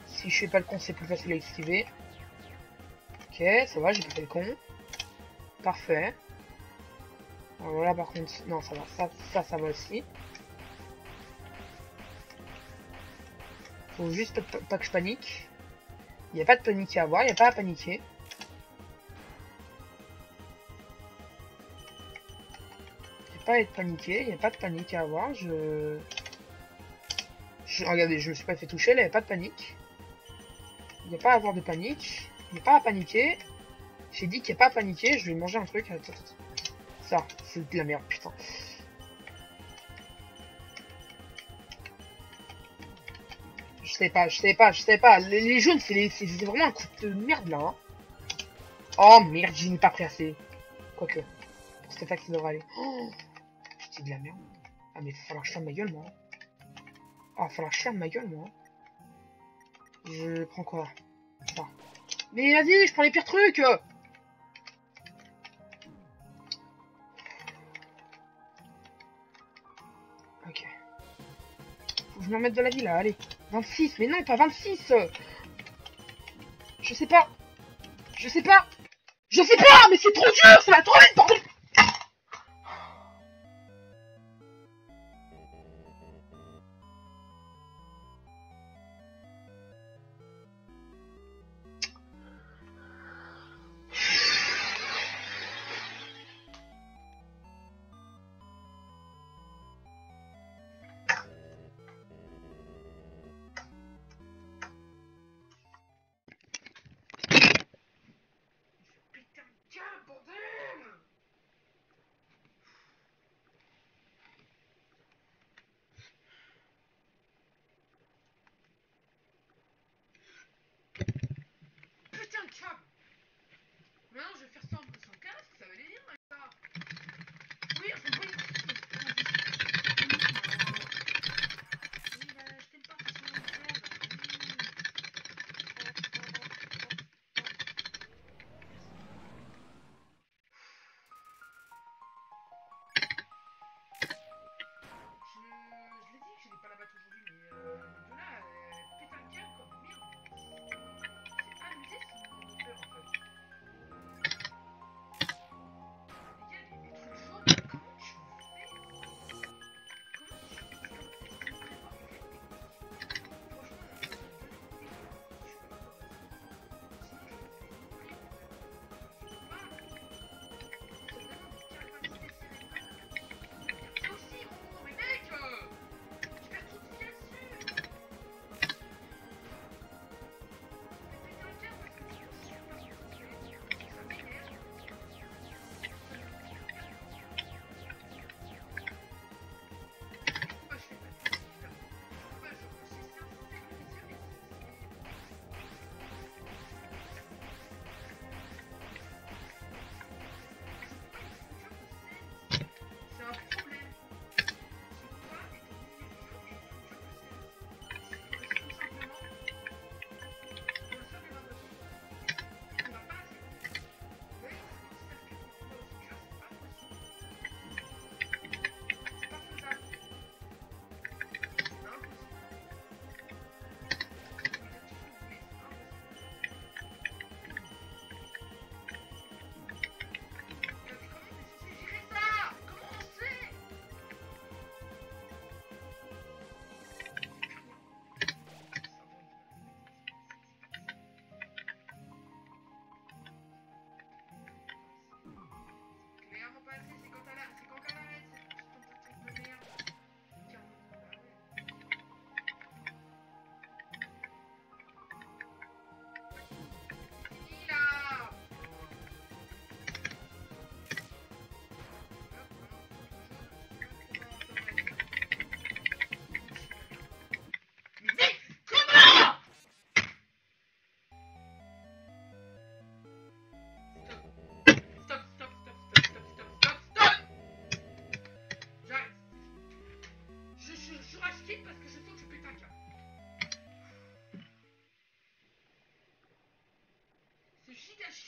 Si je fais pas le con, c'est plus facile à esquiver. Ok, ça va, j'ai pas fait le con. Parfait. Alors voilà, par contre, non, ça va, ça va aussi. Faut juste pas que je panique. Il n'y a pas de panique à avoir, il n'y a pas à paniquer. Il n'y a pas à être paniqué, il n'y a pas de panique à avoir. Regardez, je me suis pas fait toucher, là, il n'y a pas de panique. Il n'y a pas à avoir de panique. Il n'y a pas à paniquer. J'ai dit qu'il n'y a pas à paniquer, je vais manger un truc. Attends. Ça, c'est de la merde, putain. Je sais pas. Les jaunes, c'est vraiment un coup de merde, là. Hein. Oh, merde, je n'ai pas pris assez. Quoique, pour cette attaque, ça devrait aller. Oh, c'est de la merde. Ah, mais il va falloir que je ferme ma gueule, moi. Ah, il va falloir que je ferme ma gueule, moi. Je prends quoi? Ça. Mais vas-y, je prends les pires trucs. Ok. Faut que je me remette de la vie, là, allez. 26, mais non, pas 26. Je sais pas. Je sais pas. Je sais pas, mais c'est trop dur, ça va trop vite, bordel. Putain, tiens, bordel.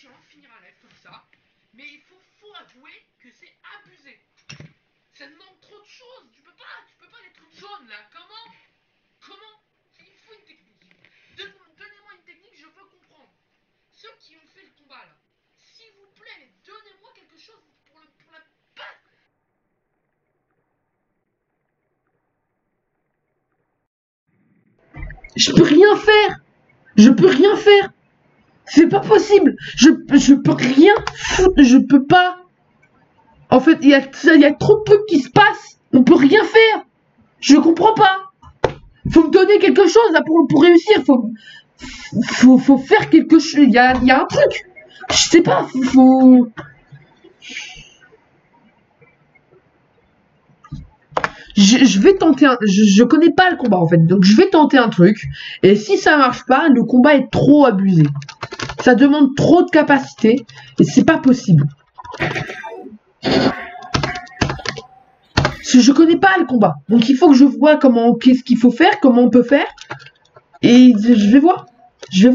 chiant de finir un live comme ça, mais il faut avouer que c'est abusé. Ça demande trop de choses, tu peux pas les trucs jaunes là, comment il faut une technique. Donnez-moi une technique, je veux comprendre. Ceux qui ont fait le combat là, s'il vous plaît, donnez-moi quelque chose pour la base. Je peux rien faire. Je peux rien faire. C'est pas possible. Je peux rien foutre. Je peux pas. En fait, il y a trop de trucs qui se passent. On peut rien faire. Je comprends pas. Faut me donner quelque chose là pour réussir. Faut faire quelque chose. Il y a un truc. Je sais pas. Je vais tenter je connais pas le combat en fait, donc je vais tenter un truc, et si ça marche pas, le combat est trop abusé. Ça demande trop de capacité, et c'est pas possible. Je connais pas le combat, donc il faut que je vois qu'est-ce qu'il faut faire, comment on peut faire, et je vais voir. Je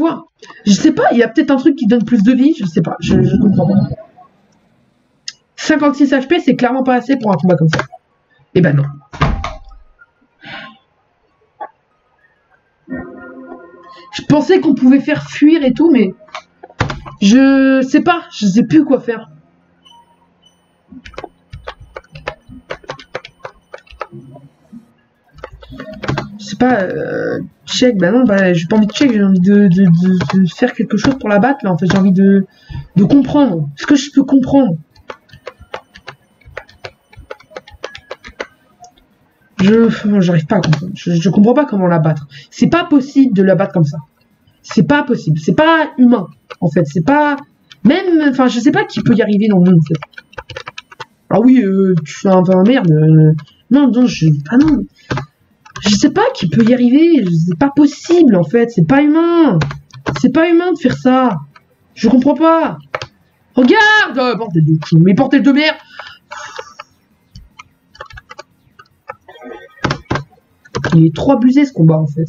sais pas, il y a peut-être un truc qui donne plus de vie, je sais pas, je comprends pas. 56 HP, c'est clairement pas assez pour un combat comme ça. Eh ben non. Je pensais qu'on pouvait faire fuir et tout, mais je sais pas, je sais plus quoi faire. Je sais pas, check, bah non, bah j'ai pas envie de check, j'ai envie de faire quelque chose pour la battre là, en fait, j'ai envie de comprendre. Est-ce que je peux comprendre? J'arrive pas à comprendre. Je comprends pas comment la battre. C'est pas possible de la battre comme ça. C'est pas possible. C'est pas humain, en fait. C'est pas... Même... Enfin, je sais pas qui peut y arriver dans le monde, en fait. Ah oui, tu fais un peu un merde. Non, je... Ah non. Je sais pas qui peut y arriver. C'est pas possible, en fait. C'est pas humain. C'est pas humain de faire ça. Je comprends pas. Regarde, bordel de cul. Mais bordel de merde. Il est trop abusé ce combat en fait.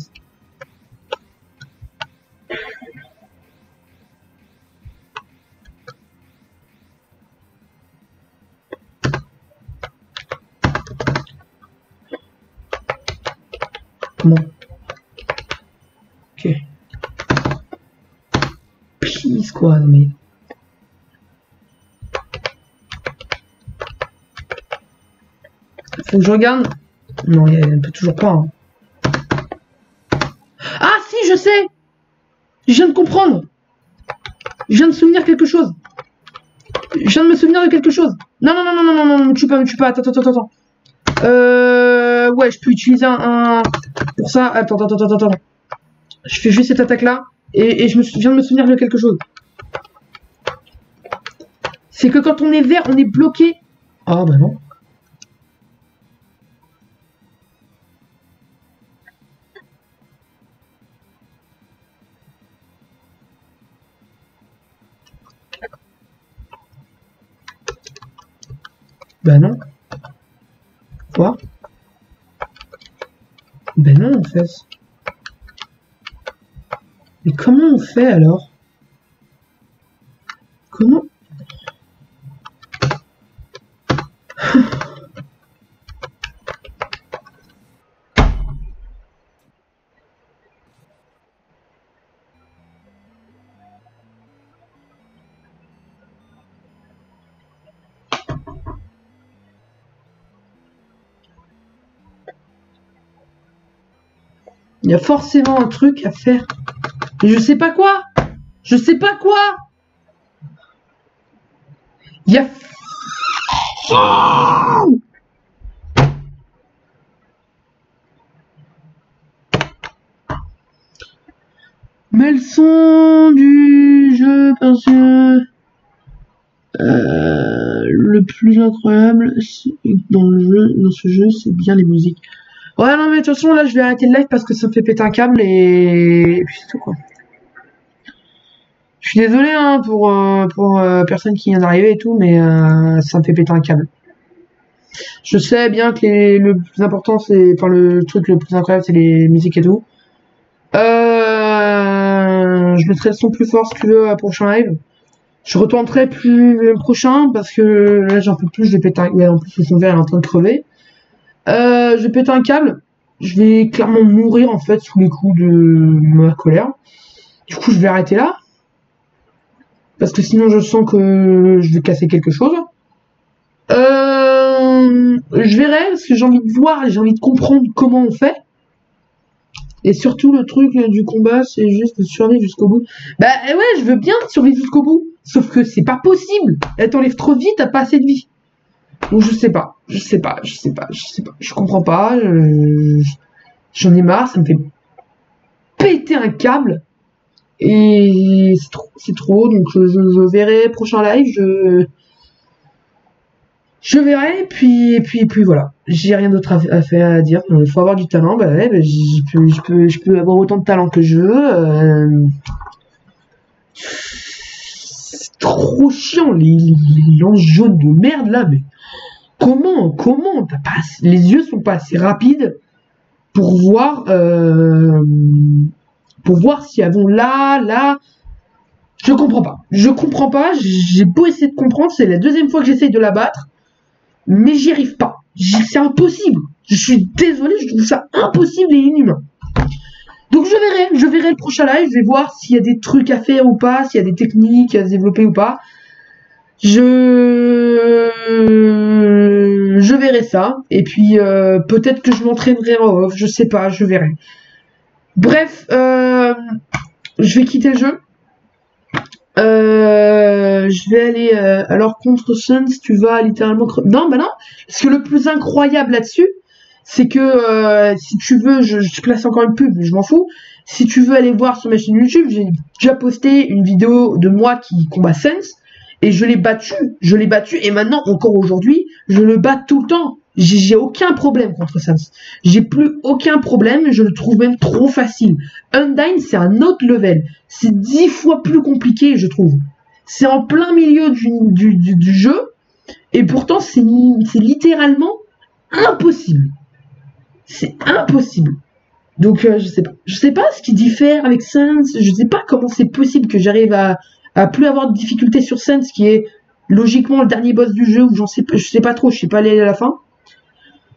Comment? Ok. Please quoi, mais... Faut que je regarde. Non, elle peut toujours pas. Hein. Ah si, je sais. Je viens de comprendre. Je viens de souvenir quelque chose. Je viens de me souvenir de quelque chose. Non, me tue pas. Attends. Ouais, je peux utiliser un... Pour ça, attends. Je fais juste cette attaque-là. Et je viens de me souvenir de quelque chose. C'est que quand on est vert, on est bloqué. Ah bah non. Ben non. Quoi? Ben non, en fait. Mais comment on fait, alors? Comment? Il y a forcément un truc à faire. Mais je sais pas quoi. Il y a... Mais le son du jeu, parce que... le plus incroyable dans ce jeu, c'est bien les musiques. Ouais, non, mais de toute façon, là, je vais arrêter le live parce que ça me fait péter un câble et puis c'est tout, quoi. Je suis désolé, hein, pour personne qui vient d'arriver et tout, mais ça me fait péter un câble. Je sais bien que le plus important, c'est... Enfin, le truc le plus incroyable, c'est les musiques et tout. Je mettrai le son plus fort, si tu veux, à prochain live. Je retenterai plus le prochain parce que là j'en peux plus, je vais péter un... Ouais, en plus son verre est en train de crever. Je vais péter un câble. Je vais clairement mourir en fait sous les coups de ma colère. Du coup je vais arrêter là. Parce que sinon je sens que je vais casser quelque chose. Je verrai parce que j'ai envie de voir et j'ai envie de comprendre comment on fait. Et surtout le truc du combat c'est juste de survivre jusqu'au bout. Bah ouais je veux bien survivre jusqu'au bout. Sauf que c'est pas possible. Elle t'enlève trop de vie, t'as pas assez de vie. Donc je sais pas. Je comprends pas. J'en ai marre, ça me fait péter un câble. Et c'est trop. Donc je verrai prochain live. Je verrai, puis voilà. J'ai rien d'autre à dire. Il faut avoir du talent. Bah ouais, bah, je peux avoir autant de talent que je veux. C'est trop chiant, les lances jaunes de merde là. Mais comment les yeux sont pas assez rapides pour voir si elles vont là. Je comprends pas. J'ai beau essayer de comprendre, c'est la deuxième fois que j'essaye de la battre. Mais j'y arrive pas. C'est impossible. Je suis désolé, je trouve ça impossible et inhumain. Donc je verrai le prochain live, je vais voir s'il y a des trucs à faire ou pas, s'il y a des techniques à se développer ou pas. Je verrai ça. Et puis peut-être que je m'entraînerai en off, je sais pas, je verrai. Bref, je vais quitter le jeu. Je vais aller alors contre Suns, tu vas littéralement non bah non, parce que le plus incroyable là-dessus c'est que si tu veux je place encore une pub mais je m'en fous, si tu veux aller voir sur ma chaîne YouTube, j'ai déjà posté une vidéo de moi qui combat Suns et je l'ai battu et maintenant encore aujourd'hui je le bats tout le temps. J'ai aucun problème contre Suns. J'ai plus aucun problème, je le trouve même trop facile. Undyne, c'est un autre level. C'est 10 fois plus compliqué, je trouve. C'est en plein milieu du jeu, et pourtant c'est littéralement impossible. C'est impossible. Donc je sais pas. Je sais pas ce qui diffère avec Suns, je sais pas comment c'est possible que j'arrive à plus avoir de difficultés sur Suns, qui est logiquement le dernier boss du jeu, où je sais pas trop, je sais pas aller à la fin.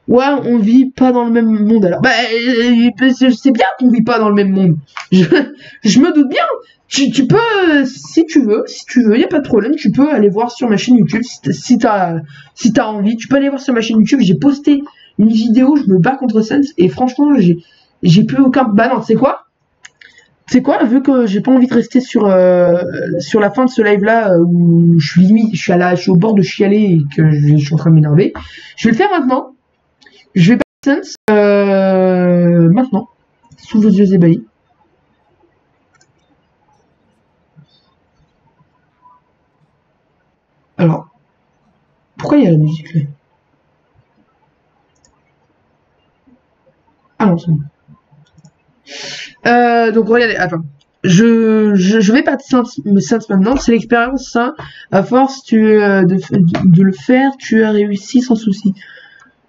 Ouais, on vit pas dans le même monde alors. Bah, je sais bien qu'on vit pas dans le même monde. Je me doute bien. Tu peux, si tu veux, y a pas de problème. Tu peux aller voir sur ma chaîne YouTube si t'as envie. Tu peux aller voir sur ma chaîne YouTube. J'ai posté une vidéo, je me bats contre Suns et franchement, j'ai plus aucun. Bah non, c'est quoi? C'est quoi? Vu que j'ai pas envie de rester sur la fin de ce live là où je suis au bord de chialer et que je suis en train de m'énerver. Je vais le faire maintenant. Je vais battre Suns maintenant, sous vos yeux ébahis. Alors, pourquoi il y a la musique là? Ah non, c'est bon. Donc regardez, attends. Je vais battre Suns maintenant, c'est l'expérience, ça. À force de le faire, tu as réussi sans souci.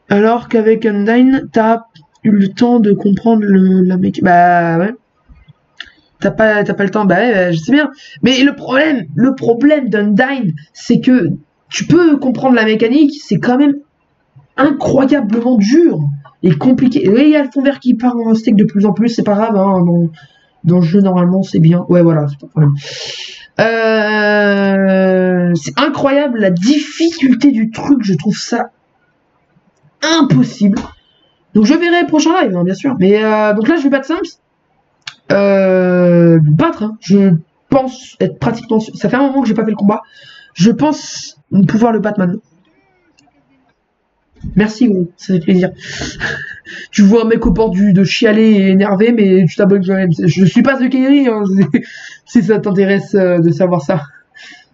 Alors qu'avec Undyne, t'as eu le temps de comprendre la mécanique. Bah ouais. T'as pas le temps, bah ouais, bah, je sais bien. Mais le problème d'Undyne, c'est que tu peux comprendre la mécanique, c'est quand même incroyablement dur et compliqué. Oui, il y a le fond vert qui part en steak de plus en plus, c'est pas grave, hein, dans le jeu normalement c'est bien. Ouais voilà, c'est pas de problème. C'est incroyable la difficulté du truc, je trouve ça impossible. Donc je verrai le prochain live, hein, bien sûr. Mais donc là je vais battre Suns. Battre, hein. Je pense être pratiquement sûr. Ça fait un moment que j'ai pas fait le combat. Je pense pouvoir le battre maintenant. Merci gros, ça fait plaisir. Tu vois un mec au port de chialer et énervé, mais tu t'abonnes quand même. Je suis pas The Kairi, hein, si ça t'intéresse de savoir ça.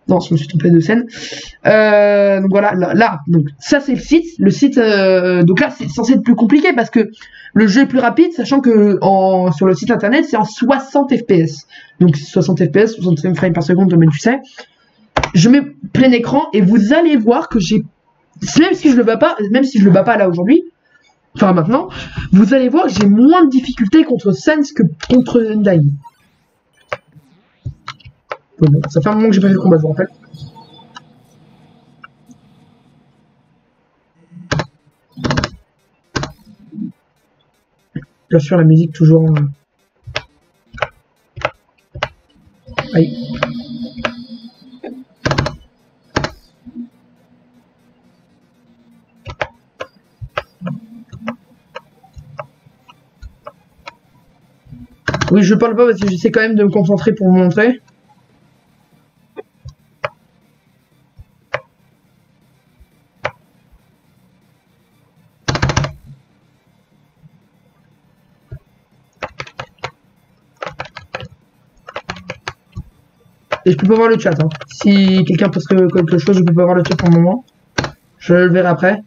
Non, je me suis trompé de scène. Donc voilà, là, donc ça c'est le site. Le site, donc là c'est censé être plus compliqué parce que le jeu est plus rapide, sachant que sur le site internet c'est en 60 fps. Donc 60 fps, 65 frames par seconde, même tu sais. Je mets plein écran et vous allez voir que même si je le bats pas là aujourd'hui, enfin maintenant, vous allez voir que j'ai moins de difficultés contre Suns que contre Undyne. Bon, ça fait un moment que j'ai pas fait de combat, je vous rappelle. Bien sûr, la musique toujours... Aïe. Oui, je parle pas parce que j'essaie quand même de me concentrer pour vous montrer. Et je peux pas voir le chat. Hein. Si quelqu'un pose quelque chose, je peux pas voir le chat pour le moment. Je le verrai après.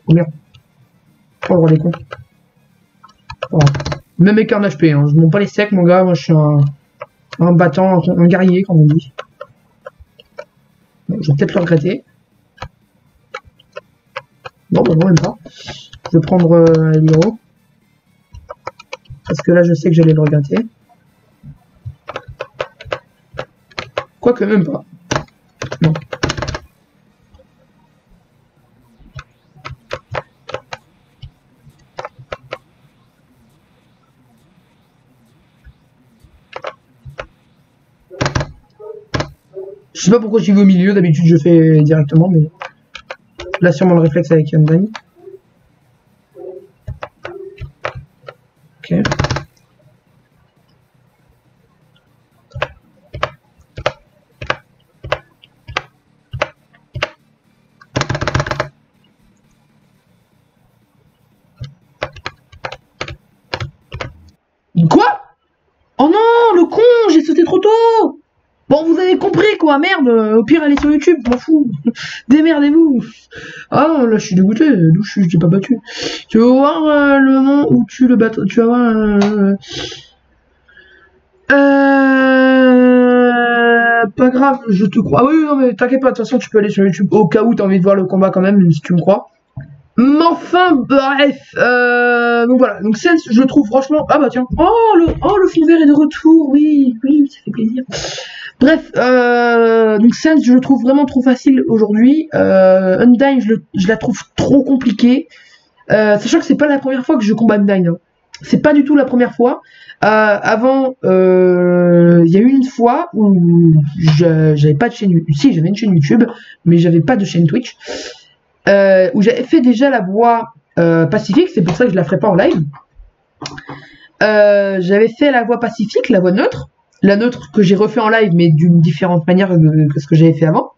Oh merde. Oh le roi des cons. Oh. Même avec un HP, hein. Je monte pas les secs mon gars, moi je suis un battant, un guerrier comme on dit. Bon, je vais peut-être le regretter. Non, bah non, même pas. Je vais prendre l'héros. Parce que là je sais que j'allais le regretter. Quoique même pas. Non. Je sais pas pourquoi j'y vais au milieu, d'habitude je fais directement, mais là sûrement le réflexe avec Yandan. Ok. Quoi? Oh non, le con, j'ai sauté trop tôt. Bon, vous avez compris quoi, merde. Au pire, allez sur YouTube, m'en fous. Démerdez-vous. Ah non, là, je suis dégoûté. D'où je t'ai pas battu. Tu vas voir le moment où tu le bateau. Tu vas voir. Pas grave, je te crois. Ah oui, non, mais t'inquiète pas. De toute façon, tu peux aller sur YouTube au cas où t'as envie de voir le combat quand même si tu me crois. Mais enfin, bref, donc voilà, donc Sense, je le trouve franchement, ah bah tiens, oh le fond vert est de retour, oui, ça fait plaisir. Bref, donc Sense, je le trouve vraiment trop facile aujourd'hui, Undyne, je la trouve trop compliquée, sachant que c'est pas la première fois que je combats Undyne, hein. C'est pas du tout la première fois. Avant, il y a eu une fois où j'avais pas de chaîne, si j'avais une chaîne YouTube, mais j'avais pas de chaîne Twitch. Où j'avais fait déjà la voix pacifique, c'est pour ça que je la ferai pas en live. J'avais fait la voix pacifique, la voix neutre, la neutre que j'ai refait en live, mais d'une différente manière que ce que j'avais fait avant.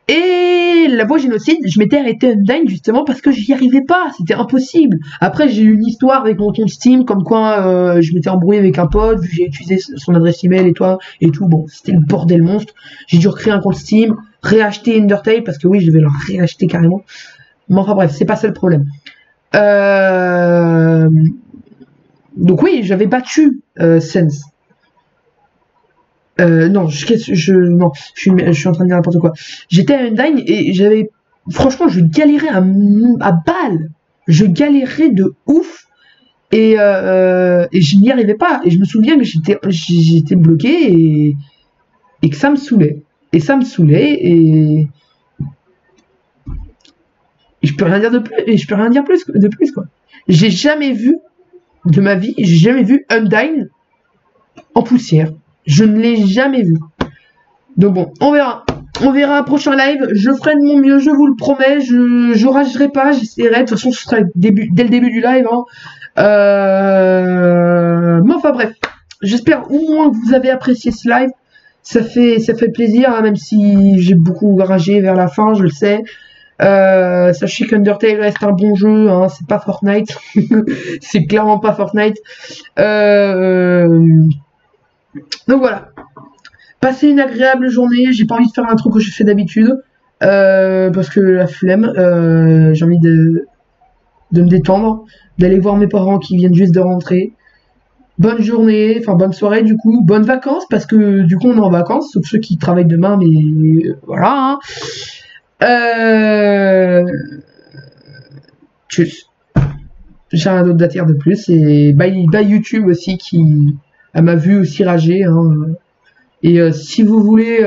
Et la voix génocide, je m'étais arrêté Undyne justement parce que j'y arrivais pas, c'était impossible. Après, j'ai eu une histoire avec mon compte Steam, comme quoi je m'étais embrouillé avec un pote, j'ai utilisé son adresse email et tout, bon, c'était le bordel monstre. J'ai dû recréer un compte Steam, réacheter Undertale, parce que oui, je devais le réacheter carrément. Mais enfin bref, c'est pas ça le problème. Donc oui, j'avais battu Sense. Non, je suis en train de dire n'importe quoi. J'étais à Undyne et j'avais... Franchement, je galérais à balle. Je galérais de ouf. Et je n'y arrivais pas. Et je me souviens que j'étais bloqué et que ça me saoulait. Et ça me saoulait et je peux rien dire de plus. Et je peux rien dire de plus quoi. J'ai jamais vu de ma vie, j'ai jamais vu Undyne en poussière. Je ne l'ai jamais vu. Donc bon, on verra. On verra prochain live. Je ferai de mon mieux, je vous le promets. Je ragerai pas, j'essaierai. De toute façon, ce sera dès le début du live. Hein. Mais enfin bref. J'espère au moins que vous avez apprécié ce live. Ça fait plaisir, hein, même si j'ai beaucoup ragé vers la fin, je le sais. Sachez qu'Undertale reste un bon jeu, hein, c'est pas Fortnite. C'est clairement pas Fortnite. Donc voilà. Passez une agréable journée. J'ai pas envie de faire un truc que je fais d'habitude. Parce que la flemme. J'ai envie de me détendre. D'aller voir mes parents qui viennent juste de rentrer. Bonne journée, enfin bonne soirée du coup. Bonnes vacances parce que du coup on est en vacances. Sauf ceux qui travaillent demain, mais voilà. Hein. Tchuss. j'ai un autre dater de plus. Et by YouTube aussi qui m'a vu aussi rager. Hein. Et si vous voulez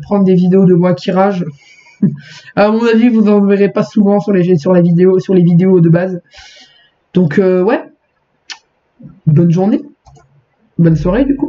prendre des vidéos de moi qui rage, à mon avis, vous en verrez pas souvent sur les vidéos de base. Donc ouais, bonne journée, bonne soirée du coup.